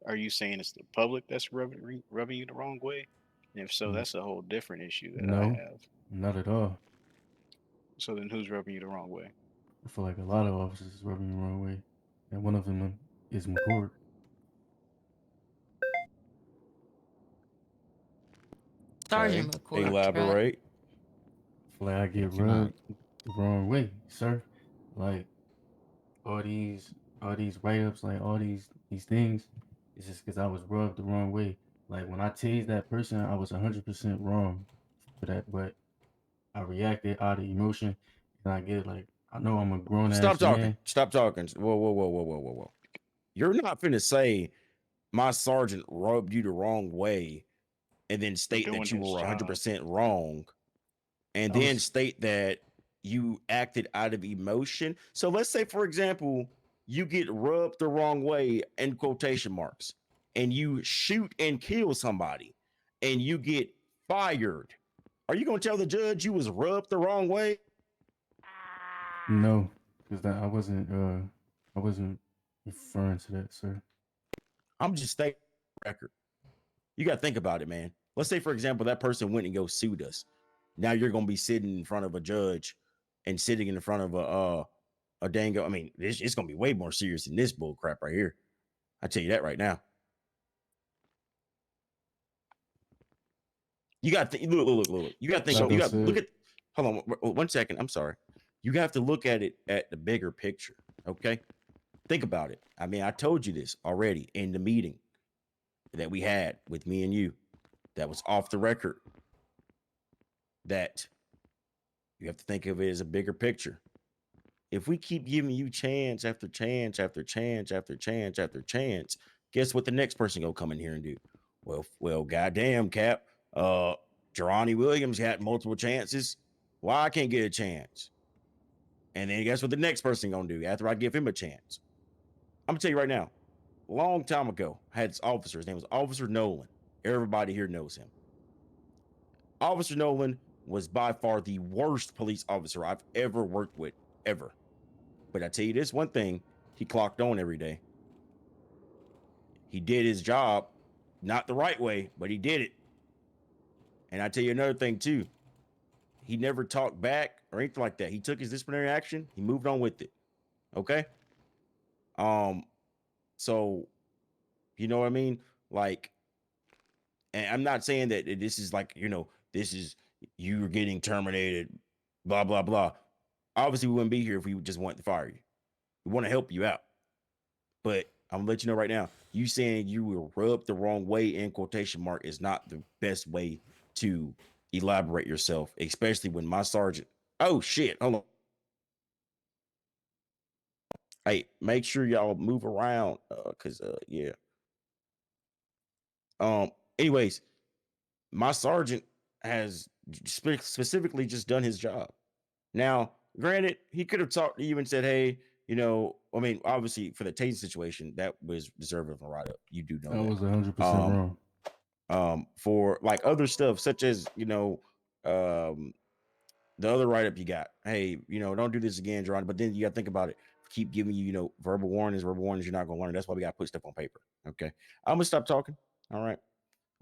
are you saying it's the public that's rubbing you the wrong way? And if so, Mm, that's a whole different issue that I No, have. not at all. So then who's rubbing you the wrong way? I feel like a lot of officers is rubbing me the wrong way, and one of them is McCord. Sergeant Okay, McCourt, right? elaborate. I feel like I get Can I? rubbed the wrong way, sir. Like all these write-ups, like all these things, it's just because I was rubbed the wrong way. Like when I tased that person, I was 100% wrong for that, but I reacted out of emotion, and I get like I know I'm a grown Stop ass talking. man. Stop talking. Whoa, whoa, whoa, whoa, whoa, whoa, whoa. You're not finna say my sergeant rubbed you the wrong way and then For state doing that you his were job. 100% wrong and I then was state that you acted out of emotion. So let's say, for example, you get rubbed the wrong way in quotation marks and you shoot and kill somebody and you get fired. Are you going to tell the judge you was rubbed the wrong way? no, because I wasn't referring to that, sir. I'm just stating record. You got to think about it, man. Let's say, for example, that person went and go sued us. Now you're going to be sitting in front of a judge and sitting in front of a dango. I mean, it's going to be way more serious than this bull crap right here. I tell you that right now. You got to look. You got to think. So You Like I got look said, at. Hold on, 1 second. I'm sorry. You have to look at it at the bigger picture. Okay, think about it. I mean, I told you this already in the meeting that we had with me and you. That was off the record. That you have to think of it as a bigger picture. If we keep giving you chance after chance after chance after chance after chance, guess what the next person gonna come in here and do? Well, goddamn, Cap. Jerani Williams had multiple chances. Why I can't get a chance? And then guess what the next person gonna do after I give him a chance? I'm gonna tell you right now. A long time ago, I had this officer. His name was Officer Nolan. Everybody here knows him. Officer Nolan was by far the worst police officer I've ever worked with, ever. But I tell you this one thing, he clocked on every day. He did his job, not the right way, but he did it. And I tell you another thing too. He never talked back or anything like that. He took his disciplinary action, he moved on with it. Okay? So you know what I mean? Like, and I'm not saying that this is like, this is you're getting terminated, blah, blah, blah. Obviously, we wouldn't be here if we just wanted to fire you. We want to help you out. But I'm gonna let you know right now, you saying you were rubbed the wrong way in quotation mark is not the best way to elaborate yourself, especially when my sergeant. Oh shit, hold on. Hey, make sure y'all move around. Cause yeah. Anyways, my sergeant has specifically just done his job. Now, granted, he could have talked to you and said, "Hey, you know, I mean, obviously for the tasing situation, that was deserving of a write up. You do know That was that. 100% wrong. For like other stuff, such as the other write up you got, hey, don't do this again, John. But then you got to think about it. Keep giving you, verbal warnings. You're not gonna learn. That's why we got to put stuff on paper. Okay, I'm gonna stop talking. All right.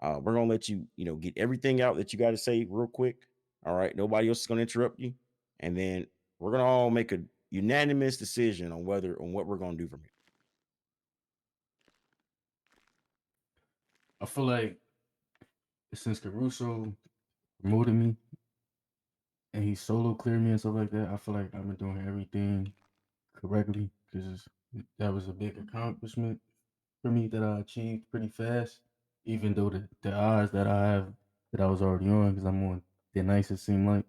We're gonna let you, get everything out that you got to say real quick. All right. Nobody else is gonna interrupt you, and then we're gonna all make a unanimous decision on what we're gonna do from here. I feel like since Caruso promoted me and he solo cleared me and stuff like that, I feel like I've been doing everything correctly because that was a big accomplishment for me that I achieved pretty fast. Even though the odds that I have that I was already on, because I'm on the nice it seemed like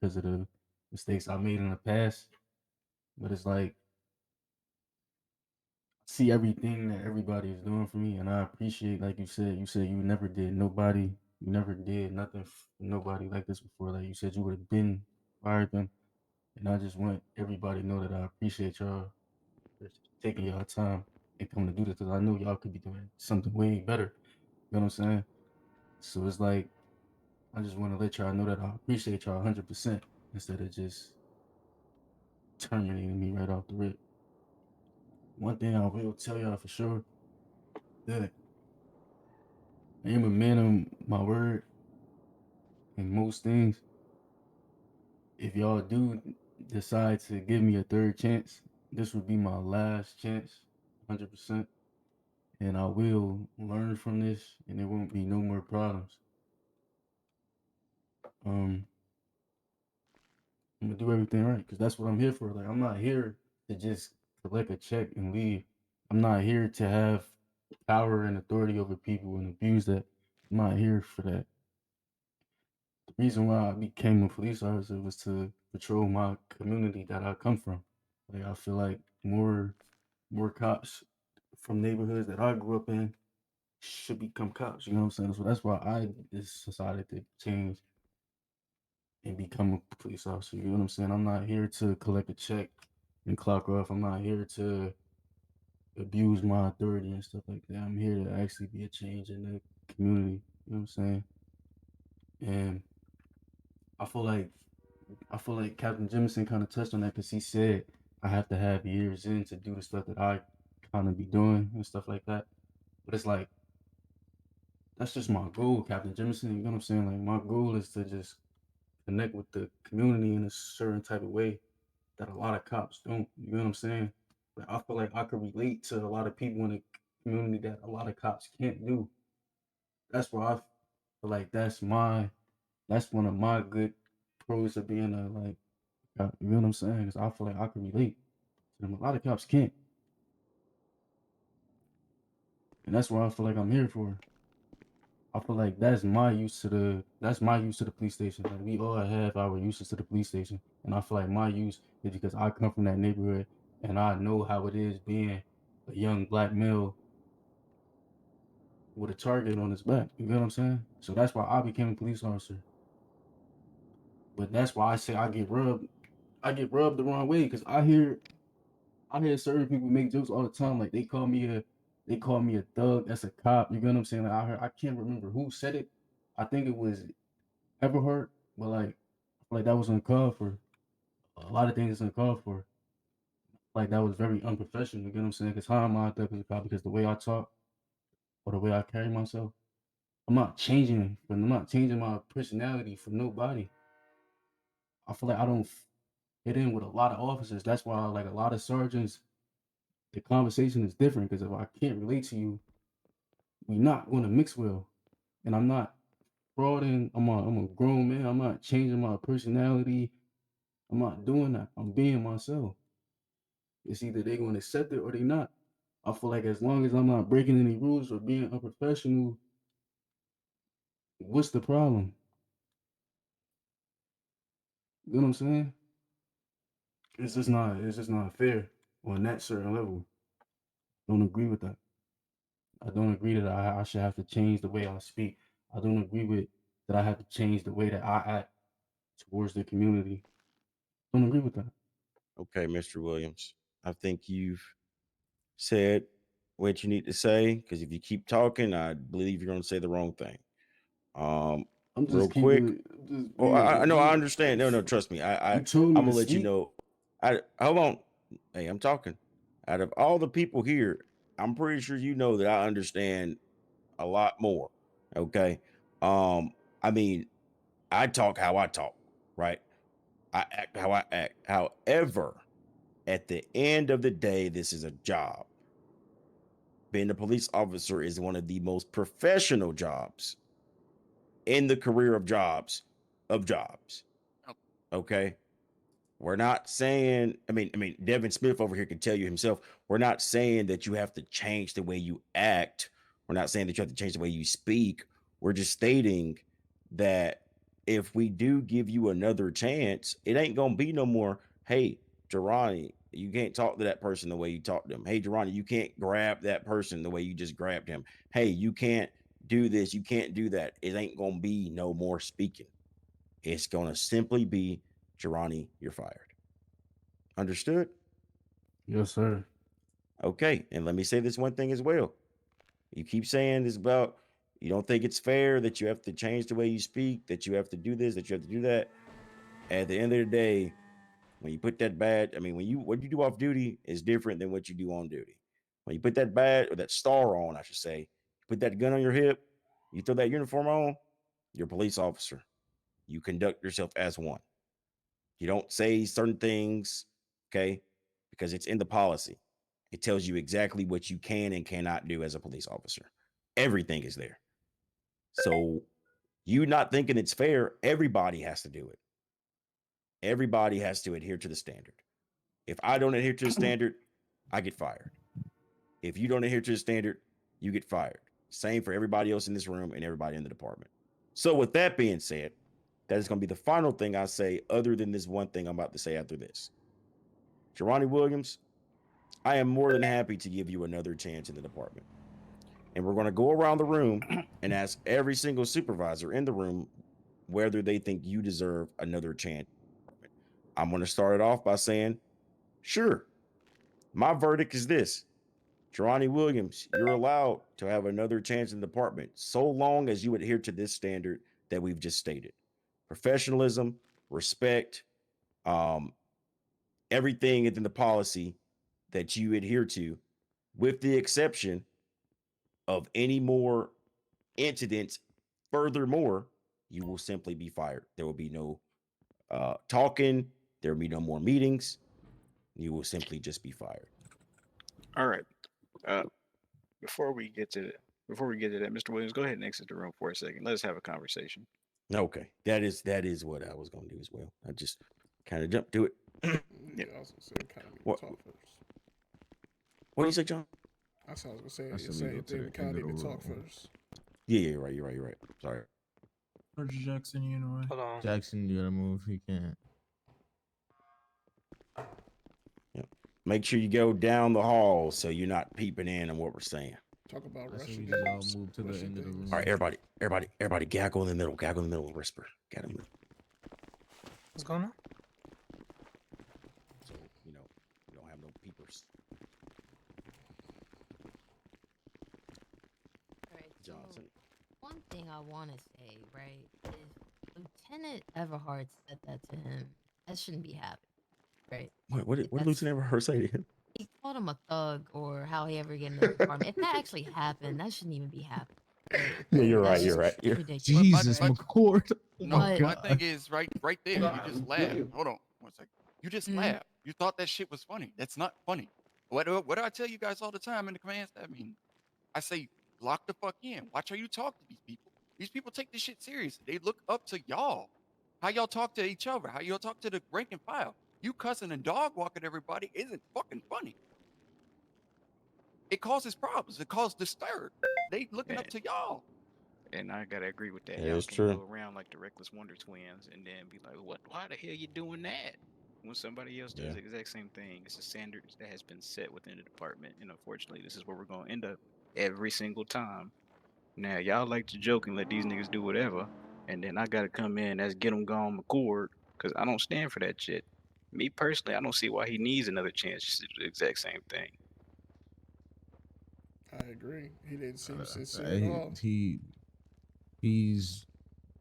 because of the mistakes I made in the past. But it's like see everything that everybody is doing for me, and I appreciate, like you said, you never did nothing for nobody like this before. Like you said, you would have been fired them, and I just want everybody to know that I appreciate y'all for taking y'all time and coming to do this because I know y'all could be doing something way better. You know what I'm saying? So it's like I just want to let y'all know that I appreciate y'all 100% instead of just terminating me right off the rip. One thing I will tell y'all for sure that I am a man of my word in most things. If y'all do decide to give me a third chance, this would be my last chance, 100%. And I will learn from this, and there won't be no more problems. I'm gonna do everything right because that's what I'm here for. Like I'm not here to just collect a check and leave. I'm not here to have power and authority over people and abuse that. I'm not here for that. The reason why I became a police officer was to patrol my community that I come from. Like I feel like more cops from neighborhoods that I grew up in should become cops. You know what I'm saying? So that's why I just decided to change and become a police officer. You know what I'm saying? I'm not here to collect a check and clock off. I'm not here to abuse my authority and stuff like that. I'm here to actually be a change in the community. You know what I'm saying? And I feel like Captain Jemison kind of touched on that because he said I have to have years in to do the stuff that I kind of be doing and stuff like that. But it's like that's just my goal, Captain Jemison. You know what I'm saying? Like my goal is to just connect with the community in a certain type of way that a lot of cops don't. You know what I'm saying? Like I feel like I could relate to a lot of people in the community that a lot of cops can't do. That's where I feel like that's one of my good pros of being a like you know what I'm saying? Because I feel like I can relate to them. A lot of cops can't, and that's what I feel like I'm here for. I feel like that's my use to the police station. Like we all have our uses to the police station, and I feel like my use is because I come from that neighborhood and I know how it is being a young black male with a target on his back. You know what I'm saying? So that's why I became a police officer. But that's why I say I get rubbed the wrong way because I hear certain people make jokes all the time. Like they call me a thug. That's a cop. You know what I'm saying? Like I can't remember who said it. I think it was Everhart, but like that was uncalled for. A lot of things is uncalled for. Like that was very unprofessional. You know what I'm saying? Because how am I a thug as a cop? Because the way I talk or the way I carry myself, I'm not changing my personality for nobody. I feel like I don't fit in with a lot of officers. That's why like a lot of sergeants, the conversation is different because if I can't relate to you, we not going to mix well. And I'm not frauding. I'm a grown man. I'm not changing my personality. I'm not doing that. I'm being myself. It's either they're going to accept it or they not. I feel like as long as I'm not breaking any rules or being unprofessional, what's the problem? You know what I'm saying? It's just not fair on that certain level. Don't agree with that. I don't agree that I should have to change the way I speak. I don't agree with that I have to change the way that I act towards the community. don't agree with that. Okay, Mr. Williams. I think you've said what you need to say, because if you keep talking, I believe you're going to say the wrong thing. I'm just Real quick. just Oh, being I know, I you- understand. No, trust me. You I'm told me gonna to let you speak. know. Hold on. Hey, I'm talking. Out of all the people here, I'm pretty sure you know that I understand a lot more. Okay. I mean, I talk how I talk, right? I act how I act. However, at the end of the day, this is a job. Being a police officer is one of the most professional jobs in the career of jobs. Okay. We're not saying, I mean, Devin Smith over here can tell you himself, we're not saying that you have to change the way you act. We're not saying that you have to change the way you speak. We're just stating that if we do give you another chance, it ain't gonna be no more, hey, Gerani, you can't talk to that person the way you talk to them. Hey, Gerani, you can't grab that person the way you just grabbed him. Hey, you can't do this, you can't do that. It ain't gonna be no more speaking. It's gonna simply be, Gerani, you're fired. Understood? Yes, sir. Okay. And let me say this one thing as well. You keep saying this about you don't think it's fair that you have to change the way you speak, that you have to do this, that you have to do that. At the end of the day, when you put that badge, I mean, what you do off duty is different than what you do on duty. When you put that badge or that star on, I should say, put that gun on your hip, you throw that uniform on, you're a police officer. You conduct yourself as one. You don't say certain things, okay? Because it's in the policy. It tells you exactly what you can and cannot do as a police officer. Everything is there. So you not thinking it's fair, everybody has to do it. Everybody has to adhere to the standard. If I don't adhere to the standard, I get fired. If you don't adhere to the standard, you get fired. Same for everybody else in this room and everybody in the department. So with that being said, that is going to be the final thing I say, other than this one thing I'm about to say after this. Gerani Williams, I am more than happy to give you another chance in the department. And we're going to go around the room and ask every single supervisor in the room whether they think you deserve another chance. I'm going to start it off by saying, sure, my verdict is this. Gerani Williams, you're allowed to have another chance in the department so long as you adhere to this standard that we've just stated. Professionalism, respect, everything within the policy that you adhere to, with the exception of any more incidents. Furthermore, you will simply be fired. There will be no talking. There will be no more meetings. You will simply just be fired. All right. Before we get to that, Mr. Williams, go ahead and exit the room for a second. Let's have a conversation. Okay, that is what I was going to do as well. I just kind of jumped to it. You also said kind of What? talk first. What do you say, John? That's what I was gonna say. I said The we same go to thing. the We kind end of of need the to talk room. first. Yeah, you're right. Sorry. Sergeant Jackson, you know. Hold on. Jackson, you gotta move. He can't. Make sure you go down the hall so you're not peeping in on what we're saying. Talk about I said Russian we just all games, move to the Russian end of the things. All right, everybody, gaggle in the middle. Gaggle in the middle. Whisper. Get him. What's going on? So you don't have no peepers. All right, so Johnson. one thing I want to say, right, if Lieutenant Everhart said that to him, that shouldn't be happening, right? What did That's- Lieutenant ever say to him? He called him a thug or how he ever get in the department. If that actually happened, that shouldn't even be happening. Right? Yeah, you're That's right. just You're right. You're... ridiculous. Jesus, but- McCord. No, But- my thing is right there. You just laugh. Hold on one second. You just Mhm. laugh. You thought that shit was funny. That's not funny. What do I tell you guys all the time in the command staff meeting? I say, lock the fuck in. Watch how you talk to these people. These people take this shit serious. They look up to y'all. How y'all talk to each other. How y'all talk to the rank and file. You cussing and dog walking everybody isn't fucking funny. It causes problems. It causes disturb. They looking up to y'all. And I gotta agree with that. Yeah, Y'all it's can true. go around like the Reckless Wonder Twins and then be like, "What? Why the hell you doing that?" When somebody else does Yeah. the exact same thing, it's a standard that has been set within the department, and unfortunately, this is where we're gonna end up every single time. Now, y'all like to joke and let these niggas do whatever, and then I gotta come in as get them gone McCord, because I don't stand for that shit. Me personally, I don't see why he needs another chance to do the exact same thing. I agree. He didn't seem Uh, sincere at all. he's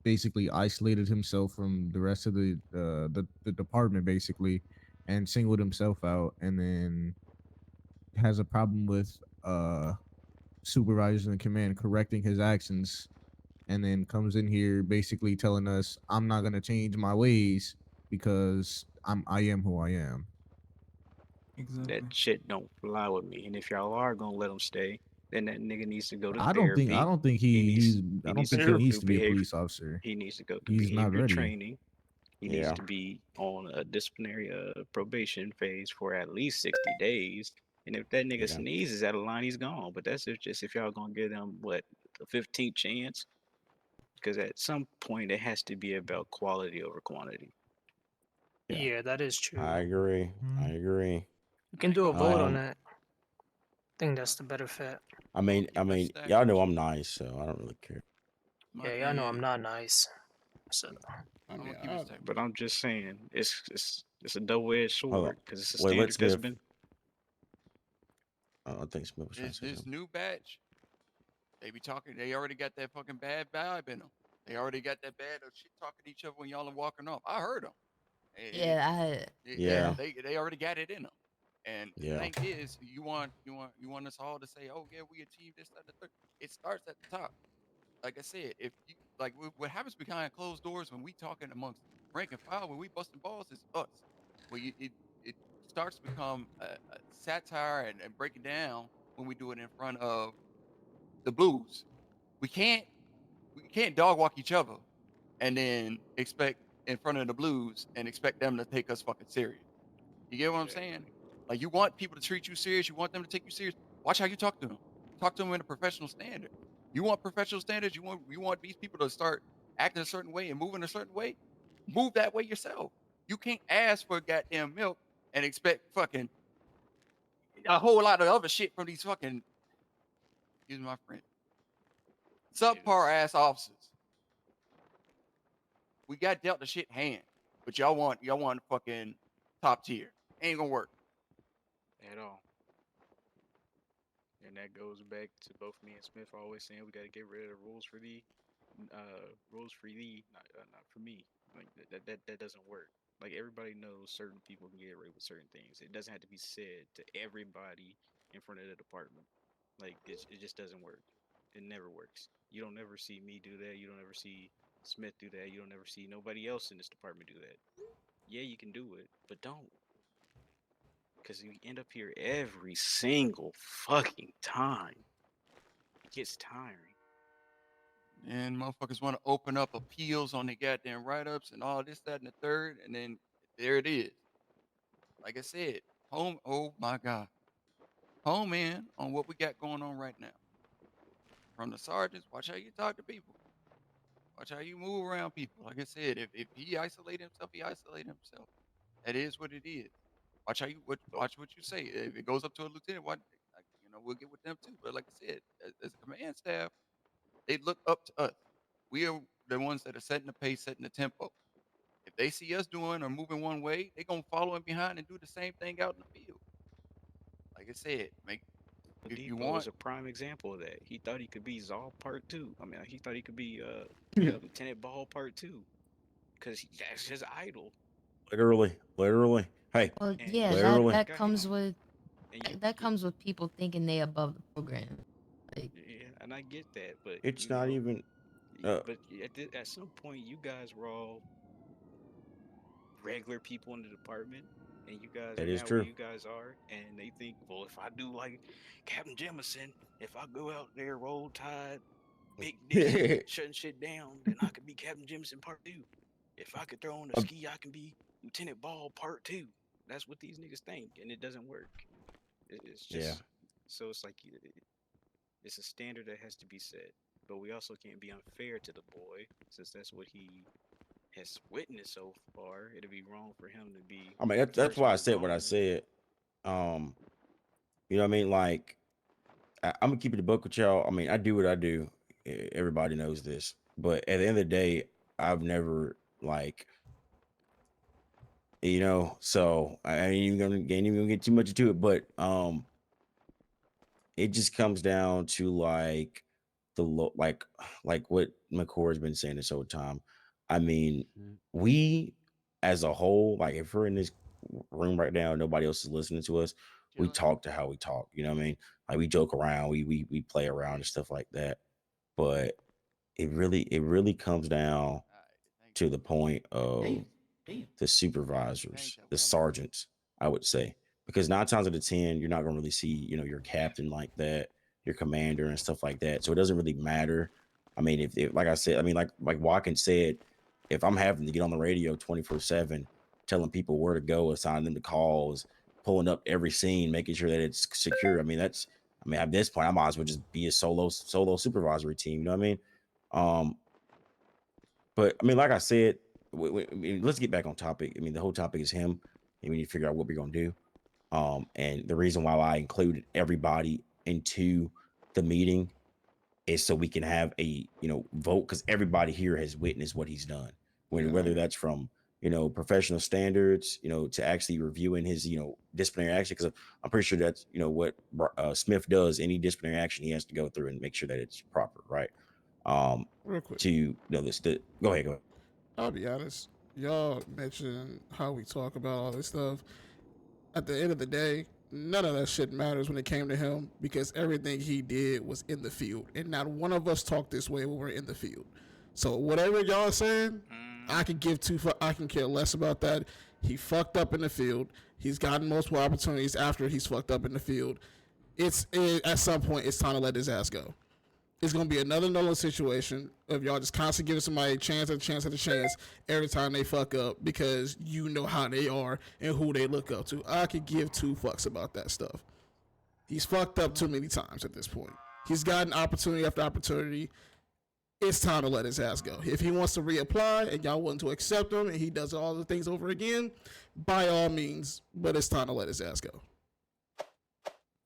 basically isolated himself from the rest of the department basically, and singled himself out, and then has a problem with supervisors in command correcting his actions, and then comes in here basically telling us I'm not gonna change my ways because I am who I am. Exactly. That shit don't fly with me. And if y'all are gonna let him stay, then that nigga needs to go to I therapy. don't think He needs I don't needs think to he go needs through to be a behavior. police officer. He needs to go through He's not behavior ready. training. He needs Yeah. to be on a disciplinary probation phase for at least 60 days. And if that nigga Yeah. sneezes out of line, he's gone. But that's just if y'all gonna give him what, the 15th chance? Because at some point it has to be about quality over quantity. Yeah. Yeah, that is true. I agree. I agree. We can do a vote on Um, that. I think that's the better fit. I mean, keep it stacked. y'all know I'm nice, so I don't really care. My Yeah, y'all know I'm thing not nice. So I I'ma mean, keep it stacked. But I'm just saying, it's a double-edged Hold on. sword because it's a Wait, standard let that's Smith. been. I think Smith was trying to say This something. new batch, they be talking. They already got that fucking bad vibe in them. They already got that bad shit talking to each other when y'all are walking off. I heard them. Yeah, Yeah. They already got it in them. And the Yeah. thing is, you want us all to say, oh yeah, we achieved this, that, and the third. It starts at the top. Like I said, if you like what happens behind closed doors when we talking amongst rank and file, when we busting balls, is us. Well, it starts to become a satire and breaking down when we do it in front of the blues. We can't dog walk each other and then expect in front of the blues and expect them to take us fucking serious. You get what I'm saying? Like you want people to treat you serious, you want them to take you serious. Watch how you talk to them. Talk to them in a professional standard. You want professional standards, you want these people to start acting a certain way and moving a certain way. Move that way yourself. You can't ask for goddamn milk and expect fucking a whole lot of other shit from these fucking, excuse my friend, subpar ass officers. We got dealt the shit hand, but y'all want fucking top tier. Ain't gonna work. At all. And that goes back to both me and Smith always saying we got to get rid of the rules for thee, not for me. Like that doesn't work. Like everybody knows certain people can get away with certain things. It doesn't have to be said to everybody in front of the department. Like it just doesn't work. It never works. You don't ever see me do that. You don't ever see Smith do that. You don't ever see nobody else in this department do that. Yeah, you can do it, but don't. Because you end up here every single fucking time. It gets tiring. And motherfuckers want to open up appeals on the goddamn write-ups and all this, that, and the third, and then there it is. Like I said, home. Oh my God, home in on what we got going on right now. From the sergeants, watch how you talk to people. Watch how you move around people. Like I said, if he isolate himself, he isolate himself. That is what it is. Watch how you watch what you say. If it goes up to a lieutenant, we'll get with them too. But like I said, as a command staff, they look up to us. We are the ones that are setting the pace, setting the tempo. If they see us doing or moving one way, they're gonna follow in behind and do the same thing out in the field. Like I said, if you Depot want, is a prime example of that. He thought he could be Zol Part 2. I mean, he thought he could be Lieutenant Ball Part 2. Because that's his idol. Literally. Hey. well, And yeah, literally. that comes with and that comes with people thinking they above the program. Like, yeah, and I get that, but It's you not know, even. but at some point, you guys were all regular people in the department, and you guys That are is now true. where you guys are, and they think, well, if I do like Captain Jemison, if I go out there, roll tide, big dick, shutting shit down, then I could be Captain Jemison Part 2. If I could throw on a ski, I can be Lieutenant Ball Part 2. That's what these niggas think, and it doesn't work. It's just Yeah. so it's like it's a standard that has to be set, but we also can't be unfair to the boy since that's what he has witnessed so far. It'd be wrong for him to be. I mean, that's worse why I with his said what I own. said. You know what I mean? Like, I'm gonna keep it a book with y'all. I mean, I do what I do. Everybody knows this, but at the end of the day, I've never like You know, so I ain't even gonna get too much into it, but it just comes down to like like what McCord has been saying this whole time. I mean, we as a whole, like if we're in this room right now, nobody else is listening to us. We talk to how we talk. You know what I mean? Like we joke around, we play around and stuff like that. But it really comes down to the point of the supervisors, the sergeants, I would say. Because 9 times out of 10, you're not gonna really see, you know, your captain like that, your commander and stuff like that. So it doesn't really matter. I mean, if like I said, I mean, like Watkins said, if I'm having to get on the radio 24/7, telling people where to go, assigning them to calls, pulling up every scene, making sure that it's secure. I mean, I mean, at this point, I might as well just be a solo supervisory team. You know what I mean? Um, but I mean, like I said, I mean, let's get back on topic. I mean, the whole topic is him, and we need to figure out what we're gonna do. And the reason why I included everybody into the meeting is so we can have a vote, because everybody here has witnessed what he's done. Whether that's from professional standards, to actually reviewing his disciplinary action, because I'm pretty sure that's what Smith does. Any disciplinary action, he has to go through and make sure that it's proper, right? Real quick, To this, go ahead. I'll be honest. Y'all mentioned how we talk about all this stuff. At the end of the day, none of that shit matters when it came to him, because everything he did was in the field, and not one of us talk this way when we're in the field. So whatever y'all are saying, I can I can care less about that. He fucked up in the field. He's gotten multiple opportunities after he's fucked up in the field. At some point, it's time to let his ass go. It's going to be another Nolan situation of y'all just constantly giving somebody a chance at a chance at a chance every time they fuck up, because you know how they are and who they look up to. I could give 2 fucks about that stuff. He's fucked up too many times at this point. He's gotten opportunity after opportunity. It's time to let his ass go. If he wants to reapply and y'all want to accept him and he does all the things over again, by all means, but it's time to let his ass go.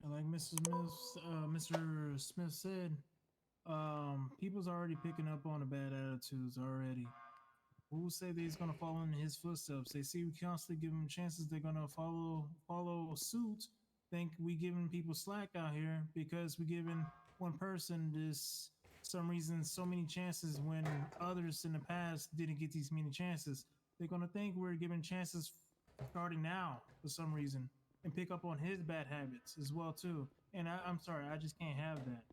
And like Mr. Smith said, people's already picking up on the bad attitudes already. Who say that he's gonna follow in his footsteps? They see we constantly give them chances, they're gonna follow suit. Think we giving people slack out here because we giving one person this some reason so many chances when others in the past didn't get these many chances. They're gonna think we're giving chances starting now for some reason and pick up on his bad habits as well too. And I'm sorry, I just can't have that.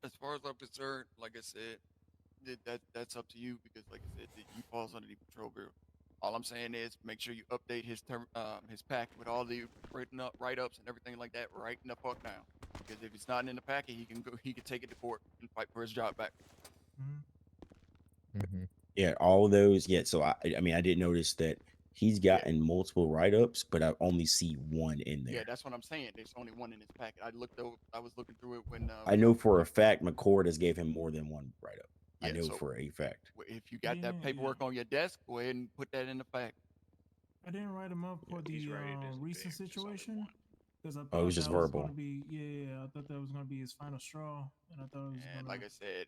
As far as I'm concerned, like I said, that's up to you, because like I said, he falls under the patrol bureau. All I'm saying is make sure you update his packet with all the written up write-ups and everything like that right in the fuck now. Because if it's not in the packet, he can take it to court and fight for his job back. Yeah, all those. Yeah, so I mean, I did notice that he's gotten multiple write-ups, but I only see one in there. Yeah, that's what I'm saying. There's only one in his packet. I was looking through it when. I know for a fact McCord has gave him more than one write-up. Yeah, I know so for a fact. If you got that paperwork on your desk, go ahead and put that in the packet. I didn't write him up for the recent situation because I thought it was just verbal. Gonna be, I thought that was going to be his final straw, and I thought it was. And like I said,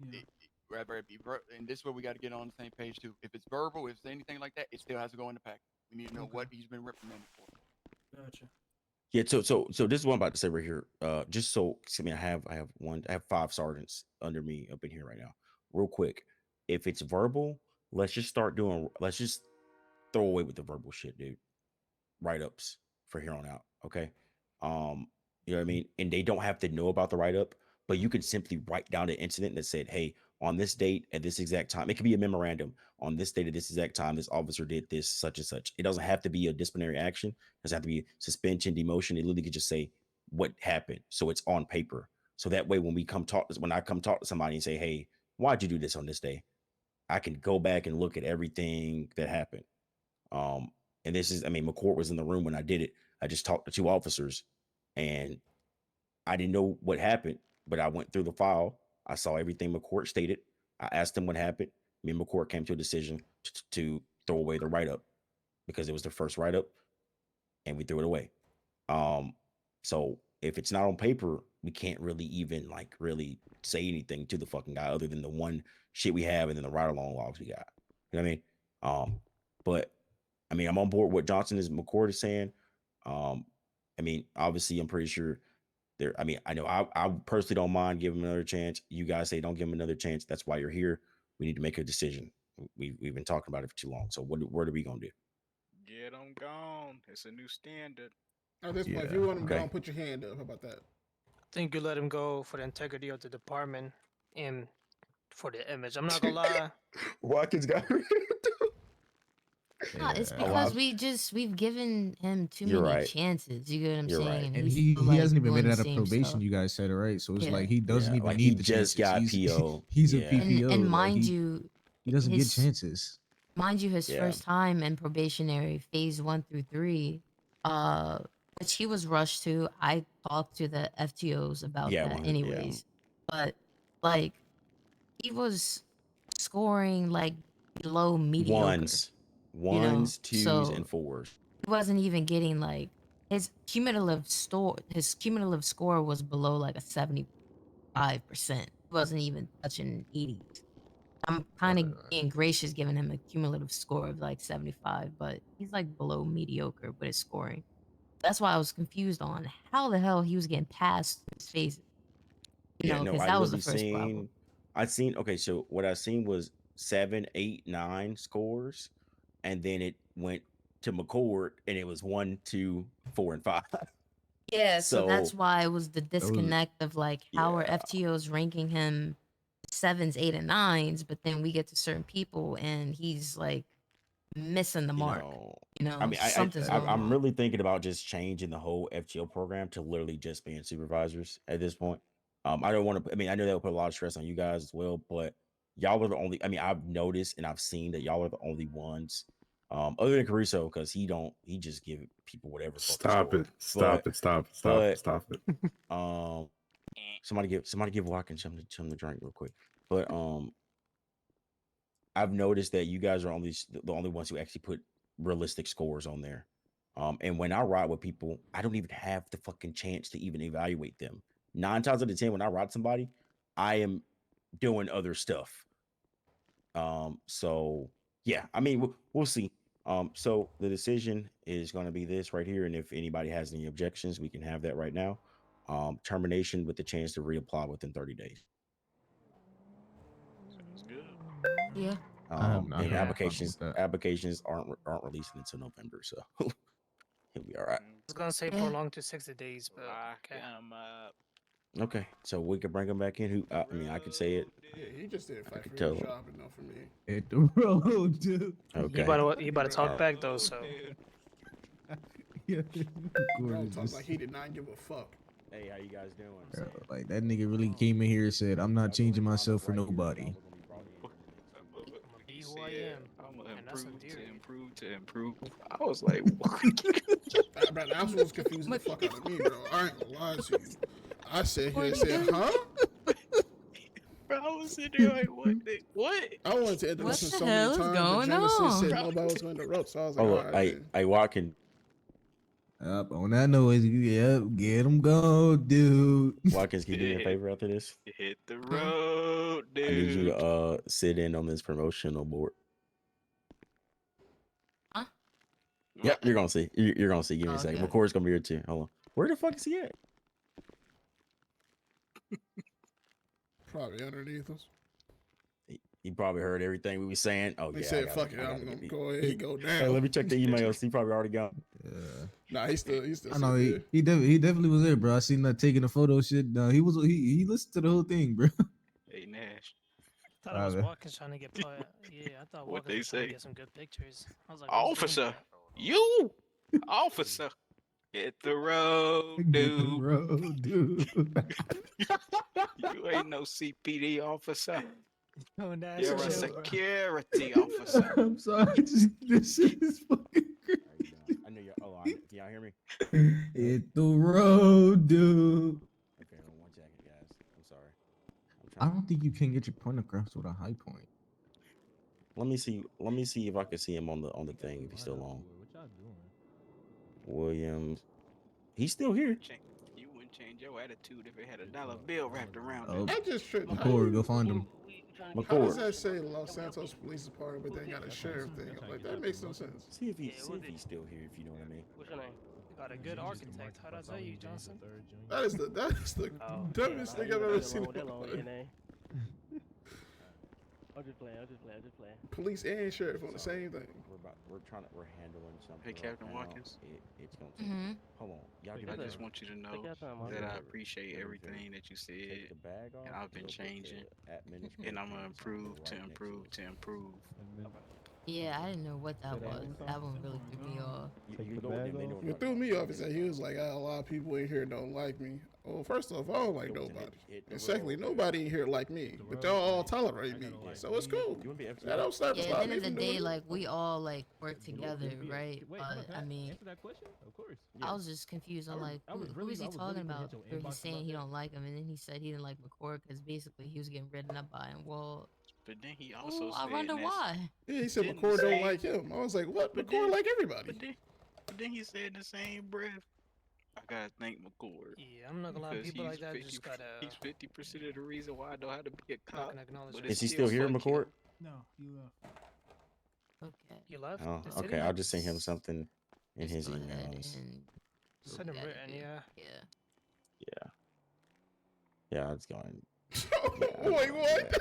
rather it be and this is where we got to get on the same page too. If it's verbal, if it's anything like that, it still has to go in the packet. We need to know what he's been reprimanded for. Gotcha. Yeah, so this is what I'm about to say right here. Just so I mean, I have 5 sergeants under me up in here right now. Real quick, if it's verbal, let's just throw away with the verbal shit, dude. Write-ups for here on out, okay? You know what I mean? And they don't have to know about the write-up, but you can simply write down an incident that said, hey, on this date at this exact time, it could be a memorandum. On this date at this exact time, this officer did this, such and such. It doesn't have to be a disciplinary action. It doesn't have to be suspension, demotion. It literally could just say what happened, so it's on paper. So that way, when I come talk to somebody and say, hey, why'd you do this on this day? I can go back and look at everything that happened. And this is, I mean, McCord was in the room when I did it. I just talked to 2 officers and I didn't know what happened, but I went through the file. I saw everything McCord stated. I asked him what happened. Me and McCord came to a decision to throw away the write-up because it was the first write-up and we threw it away. So if it's not on paper, we can't really even really say anything to the fucking guy other than the one shit we have and then the ride-along logs we got. You know what I mean? But I mean, I'm on board what Johnson is McCord is saying. I mean, obviously, I'm pretty sure there. I mean, I know I personally don't mind giving him another chance. You guys say don't give him another chance. That's why you're here. We need to make a decision. We've been talking about it for too long. So what are we gonna do? Get them gone. It's a new standard. At this point, if Yeah, you want him okay. gone, put your hand up. How about that? I think you let him go for the integrity of the department and for the image. I'm not gonna lie. Watkins got No, it's Yeah. because I've- we've given him too You're many right. chances. You get what I'm You're saying? right. And And he's he still, like, hasn't even made doing it the out of same probation. stuff. You guys said it right, so it's Yeah. like he doesn't Yeah, even like, need he the just chances. got PO. He's a Yeah. PPO. And like, mind he, you, he doesn't get his- chances. mind you, his Yeah. first time in probationary phase 1 through 3, which he was rushed to. I talked to the FTOs about Yeah, that 100, yeah. anyways. But like he was scoring like below mediocre. Ones, twos, so- and fours. He wasn't even getting like his cumulative score was below like a 75%. He wasn't even touching 80s. I'm kind of being gracious giving him a cumulative score of like 75, but he's like below mediocre with his scoring. That's why I was confused on how the hell he was getting past his phases. You know, because that was the first problem. I seen okay, so what I seen was 7, 8, 9 scores, and then it went to McCord and it was 1, 2, 4, and 5. Yeah, so that's So- why it was the disconnect of like how are Yeah. FTOs ranking him 7s, 8, and 9s, but then we get to certain people and he's like missing the mark. I mean, something's going I'm on. really thinking about just changing the whole FGO program to literally just being supervisors at this point. I don't want to. I mean, I know that will put a lot of stress on you guys as well, but y'all are the only. I mean, I've noticed and I've seen that y'all are the only ones, other than Caruso, because he just give people whatever. fucking Stop score. it. Stop But- it. Stop it. Stop but- it. Stop it. Somebody give Watkins something to drink real quick. But I've noticed that you guys are the only ones who actually put realistic scores on there. And when I ride with people, I don't even have the fucking chance to even evaluate them. 9 times out of 10, when I ride somebody, I am doing other stuff. So yeah, I mean, we'll see. So the decision is going to be this right here, and if anybody has any objections, we can have that right now. Termination with the chance to reapply within 30 days. Sounds good. Yeah. I have not And had a problem with that. applications aren't releasing until November, so he'll be all right. I was gonna say Yeah. prolonged to 60 days, but Lock okay. 'em up. Okay, so we can bring him back in. Who? I mean, I could say it. Yeah, he just did fight could for tell his him. job enough for me. Hit the road, dude. Okay. You better talk back though. So Yeah, Bro, Gordon talk just- like he did not give a fuck. Hey, how you guys doing? bro, like that nigga really came in here and said, "I'm not changing myself for nobody." be who I am. I'm gonna And that's a improve theory. to improve. I was like, Bro, that's what was confusing the fuck out of me, bro. I ain't gonna lie to you. I said here and said, huh? bro, I was sitting there like, what? I wanted to end What this the so hell many is times, going but Jameson on? said nobody was going to interrupt, so I was like, Oh, all look, right. I Watkins. Up on that noise, yep, get him go, dude. Watkins, can you do me a favor after this? Hit the road, dude. I need you to sit in on this promotional board. Huh? Yep, you're gonna see. You're gonna see. Give me a second. Okay. McCord's gonna be here too. Hold on. Where the fuck is he at? Probably underneath us. He probably heard everything we were saying. Oh He yeah. I said, gotta- fuck it, I gotta I'm get going to me- go ahead and go Hey, down. let me check the emails. He probably already got. Yeah. Nah, he's still I know sitting he there. he definitely was there, bro. I seen that taking a photo shit. No, he he listened to the whole thing, bro. Hey, Nash. I thought it was Probably. Watkins trying to get yeah, I thought What Watkins they was trying to say? get some good pictures. I was like, what's Officer, doing you, officer, hit the road, Get the dude. road, dude. You ain't no CPD officer. that? Oh, nah, You're a chill, bro. security officer. I'm sorry. This shit is fucking I know you're. Oh, can y'all hear me? crazy. Hit the road, dude. Okay, hold on 1 second, guys. I'm sorry. I don't think you can get your point across with a high point. Let me see. Let me see if I can see him on the thing. If he's still on. What y'all doing? Williams. He's still here. You wouldn't change your attitude if it had a dollar bill wrapped around Oh, it. I just tripped. McCord, go find him. How does McCord. that say Los Santos Police Department, but they got a sheriff thing? Like that makes no sense. See if he's still here, if you know what I mean. What's your name? You got a good architect. How'd I tell you, Johnson? That is the Oh, dumbest thing I've ever seen. in my life. I'm just playing. Police and sheriff on the same thing. We're handling something. Hey, right Captain now. Watkins. It's gonna take. Mm-hmm. Hold on, y'all Take give I me just that. want you to know your time, man. that I Very, appreciate very, everything that you Take said, the bag off. and I've been go put the changing, administrative and I'm gonna things on improve right to next improve it. to improve. Yeah, I didn't know what that was. That one really threw me off. You can go with them. They know what What I'm threw talking me about. off is that he was like, a lot of people in here don't like me. Well, first off, I don't like Go with them. nobody. Hit the And secondly, road. nobody in here like me. But y'all all tolerate me. So it's cool. You wanna be FTO? That don't stop Yeah, at the stop end me of the from day, doing it. like we all like work together, right? Wait, But I mean, answer that question. Of course. I was just confused. I'm like, who is he talking about? Where he's saying he don't like him, and then he said he didn't like McCord because basically he was getting ridden up by him. Well, But then he also I said, wonder and that's- why. Yeah, he said Didn't McCord don't say- like him. I was like, what? But McCord then- like everybody. But then he said in the same breath, I gotta thank McCord. Yeah, I'm not gonna lie. Because People like he's that just gotta he's 50% of the reason why I know how to be a not cop. gonna acknowledge But that. Is it's he still here, fuck McCord? him. No, you left. Okay. You left. Oh, the city? okay. I'll just send him something in Let's his go ahead emails. and Send him look at it written, here. yeah. Yeah. Yeah, it's going. Wait, what?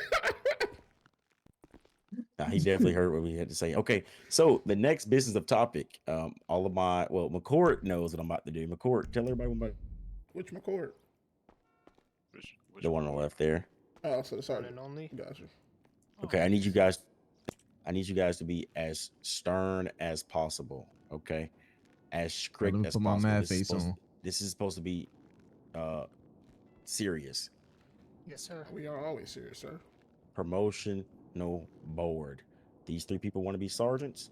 Nah, he definitely heard what we had to say. Okay, so the next business of topic. All of my McCord knows what I'm about to do. McCord, tell everybody what I'm about. Which McCord? Which The one on the left there. Oh, so One sorry. and only. Gotcha. Okay, I need you guys. I need you guys to be as stern as possible. Okay, as strict Let me as put my possible. mad This is face supposed- on. This is supposed to be serious. Yes, sir. We are always serious, sir. Promotion, no board. These three people want to be sergeants.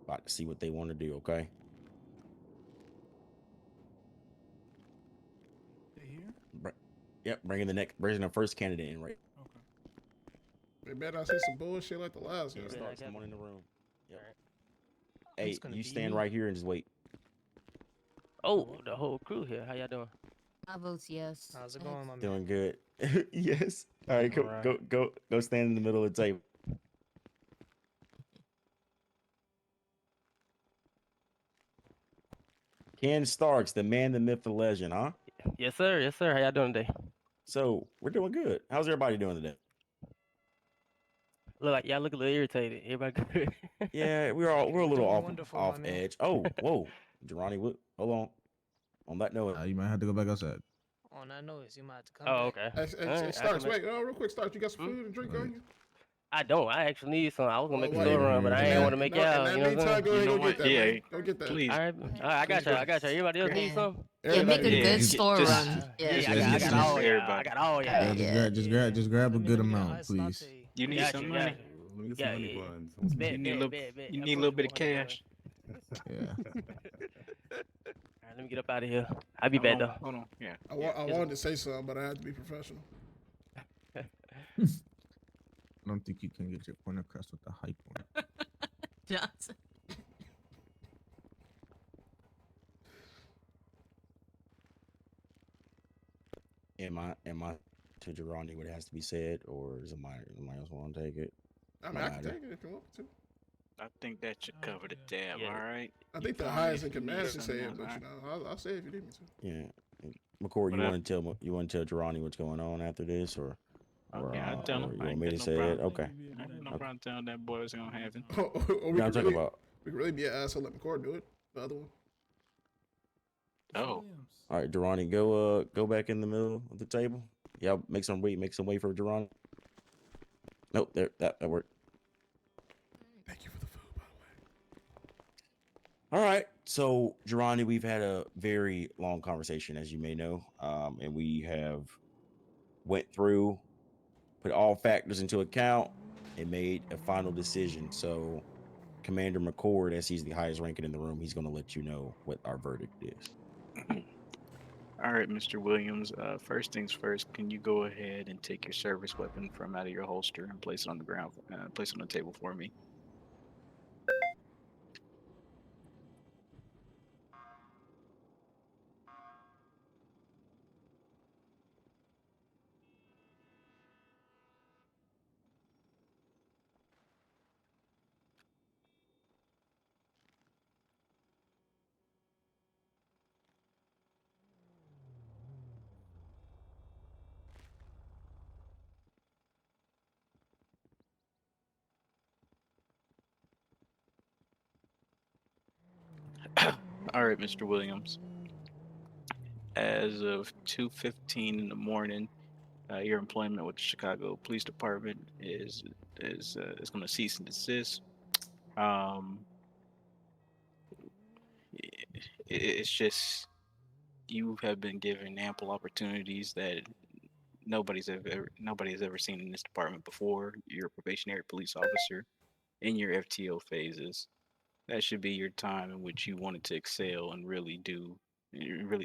About to see what they want to do. Okay. They here? Yep, bringing the first candidate in right. Okay. They better not say some bullshit like the last guy. Yeah. Start someone in the room. Yep. Alright. Hey, It's gonna you be stand you. right here and just wait. Oh, the whole crew here. How y'all doing? My vote's yes. How's it Thanks. going, my man? Doing good. Yes. All right, Alright. go stand in the middle of the table. Ken Starks, the man, the myth, the legend, huh? Yes, sir. Yes, sir. How y'all doing today? So we're doing good. How's everybody doing today? Look like y'all look a little irritated. Everybody good? Yeah, we're a little doing off wonderful, my man. edge. Oh, whoa, Durrani, hold on. On that note, You might have to go back outside. On that noise, you might have to come Oh, back. okay. Hey, Alright, I Starks, can make- wait, real quick, Starks, you got some food and drink on you? I don't. I actually need some. I was gonna make a Well, store wait, run, but I in ain't that- want to make no, y'all. In You know that what I'm meantime, saying? go ahead, You know go what? get that. Yeah, man. Go get that. Please. All right, I got y'all. I got y'all. Everybody else need Yeah. some? Yeah, make a Everybody- Yeah, good just- store just- run. Yeah, Yeah, I just- got just all y'all. I everybody. got all y'all. Yeah, just grab a Let me good get an amount, iced please. latte. You need Got some you, money. got you. Let me get Yeah, some honey yeah. buns. Bet, You need a bet, little- bet, bet. You Of need a course little you bit of want $100. cash. Yeah. All right, let me get up out of here. I'll be Hold back on, though. hold on. Yeah. I Yes, wanted to say something, but I had to be professional. I don't think you can get your point across with the hype one. Johnson. am I to Durrani what has to be said, or is somebody else want to take it? I mean, I can take it if you want to. I think that should cover the tab, Yeah. all right? I You think the call me highest if in you need command should say something it, else, but all you know, I'll say it if you need me to. Yeah. McCord, you But I- want to tell Durrani what's going on after this, or Okay, I'll tell or him. you I want ain't me got to no say it? problem. Okay. I ain't no problem telling that boy what's gonna happen. Or we Yeah, I'm could talking really, about. we could really be an asshole. Let McCord do it. The other one. Oh. Williams. All right, Durrani, go back in the middle of the table. Yeah, make some way for Durrani. Nope, there that worked. Thank you for the food, by the way. All right, so Durrani, we've had a very long conversation, as you may know, and we have went through, put all factors into account, and made a final decision. So, Commander McCord, as he's the highest ranking in the room, he's going to let you know what our verdict is. All right, Mr. Williams. First things first, can you go ahead and take your service weapon from out of your holster and place it on the ground, place it on the table for me? All right, Mr. Williams. As of 2:15 in the morning, your employment with the Chicago Police Department is going to cease and desist. It's just you have been given ample opportunities that nobody has ever seen in this department before. You're a probationary police officer in your FTO phases. That should be your time in which you wanted to excel and really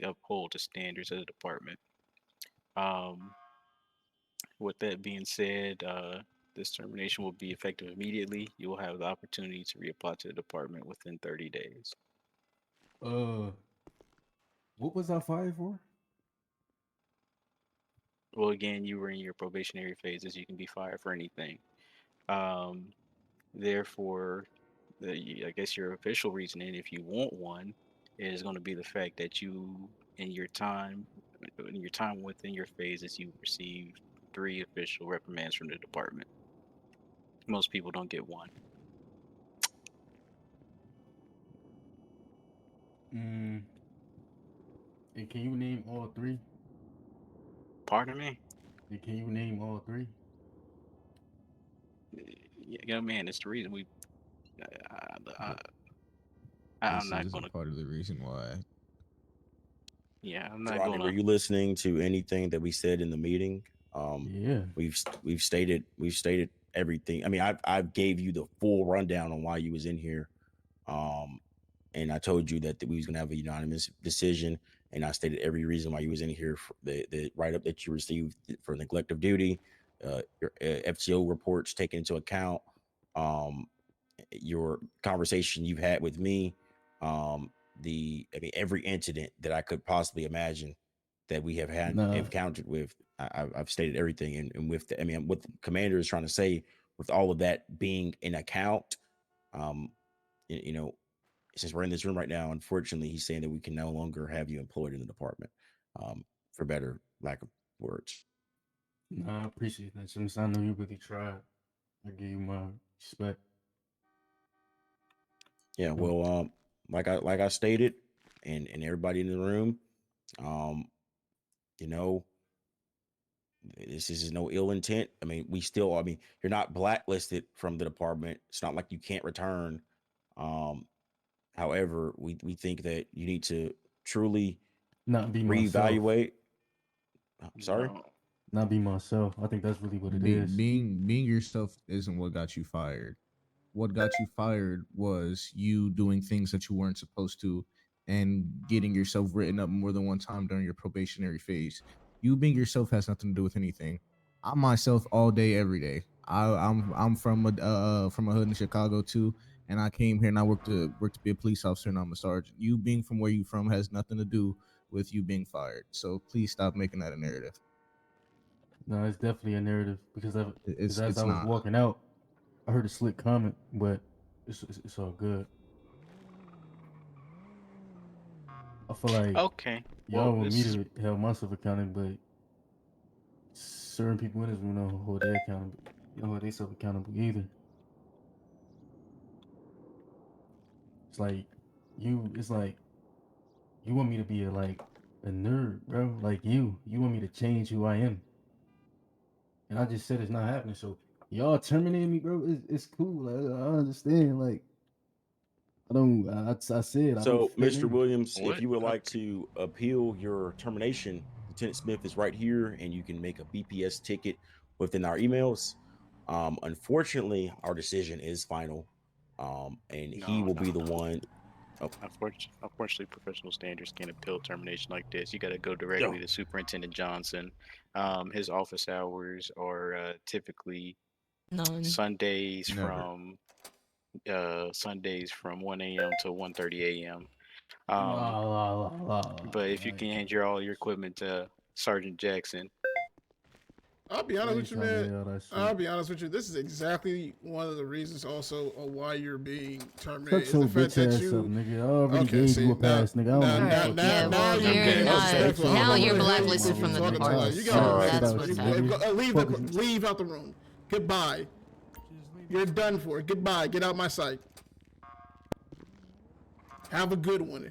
uphold the standards of the department. With that being said, this termination will be effective immediately. You will have the opportunity to reapply to the department within 30 days. What was I fired for? Well, again, you were in your probationary phases. You can be fired for anything. Therefore, I guess your official reasoning, if you want one, is going to be the fact that in your time within your phases, you received 3 official reprimands from the department. Most people don't get one. And can you name all 3? Pardon me? And can you name all 3? Yeah, man, it's the reason we. I'm This not is gonna. part of the reason why. Yeah, I'm not Rodney, gonna. were you listening to anything that we said in the meeting? Yeah. We've stated everything. I mean, I gave you the full rundown on why you was in here, and I told you that we was gonna have a unanimous decision, and I stated every reason why you was in here. For the write up that you received for neglect of duty, your FTO reports taken into account, your conversation you've had with me, every incident that I could possibly imagine that we have had encountered with. I've stated everything, and with what the commander is trying to say, with all of that being in account, since we're in this room right now, unfortunately, he's saying that we can no longer have you employed in the department, for better lack of words. No, I appreciate that, James. I know you really tried. I give you my respect. Yeah, well, like I stated, and everybody in the room, this is no ill intent. I mean, you're not blacklisted from the department. It's not like you can't return. However, we think that you need to truly Not be myself. reevaluate. Sorry? No. Not be myself. I think that's really what it is. Being yourself isn't what got you fired. What got you fired was you doing things that you weren't supposed to and getting yourself written up more than one time during your probationary phase. You being yourself has nothing to do with anything. I'm myself all day, every day. I'm from a hood in Chicago too, and I came here and I work to be a police officer, and I'm a sergeant. You being from where you from has nothing to do with you being fired. So please stop making that a narrative. No, it's definitely a narrative because as I was not. walking out, I heard a slick comment, but it's all good. I feel like Okay. y'all want me to hold myself accountable, but certain people in this room don't hold their accountable. You don't hold themselves accountable either. It's like you want me to be a nerd, bro. Like you want me to change who I am. And I just said it's not happening. So y'all terminating me, bro. It's cool. I understand. Like I said. So, Mr. Williams, What? if you would like to appeal your termination, Lieutenant Smith is right here, and you can make a BPS ticket within our emails. Unfortunately, our decision is final, and he will be the one. Oh. Unfortunately, professional standards can't appeal termination like this. You got to go directly to Superintendent Johnson. His office hours are typically None. Sundays Never. from 1 a.m. to 1:30 a.m. But if you can hand all your equipment to Sergeant Jackson. I'll be honest with you, man. I'll be honest with you. This is exactly one of the reasons also on why you're being terminated. Shut your bitch ass up, nigga. I already gave you a pass, nigga. Now you're blacklisted from the department. That's what's happening. Leave out the room. Goodbye. You're done for. Goodbye. Get out my sight. Have a good one.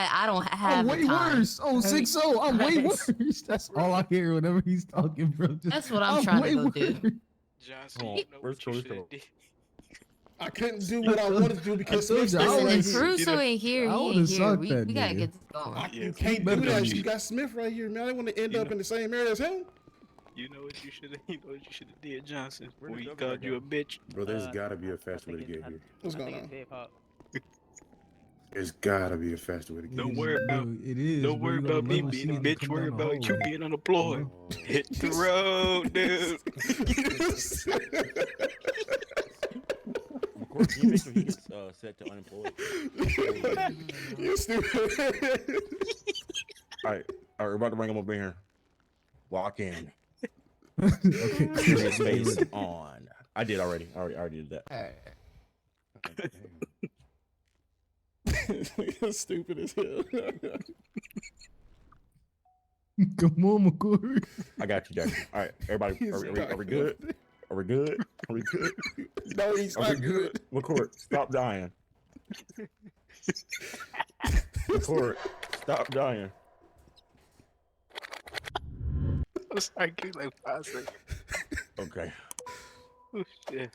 why I don't have I'm the way time. worse. Oh, 6-0. I'm way Yes. worse. That's all I hear whenever he's talking, bro. Just, That's what I'm trying to way go do. worse. Johnson, Oh, you know where's what you Coach should Cole? did. I couldn't do what I wanted to do because told Smith you, I stayed right would've Listen, here. if Caruso ain't here, I he would've ain't here. sucked We that gotta nigga. get this going. You Yeah, can't better do than that. you. You got Smith right here, man. I want to end You up know- in the same area as him. You know what you should have. You know what you should have did, Johnson. Where When the he dog called you a go? bitch. Bro, there's gotta be a faster way to think get here. What's I going think on? it's hip hop. There's gotta be a faster way to get Don't here. worry about. It is. Don't worry about me being a bitch. Worry about you being unemployed. Hit the road, dude. McCoy, can you make sure he gets set to unemployed? You stupid. All right, we're about to bring him up in here. Walk in. Okay. His face on. I did already. I already did that. You're stupid as hell. Come on, McCoy. I got you, Jackson. All right, everybody, He's are we not good? Are we good? Are we good? No, he's Are we not good. McCoy, stop dying. McCoy, stop dying. I'm sorry, give me like 5 seconds. Okay. Oh shit.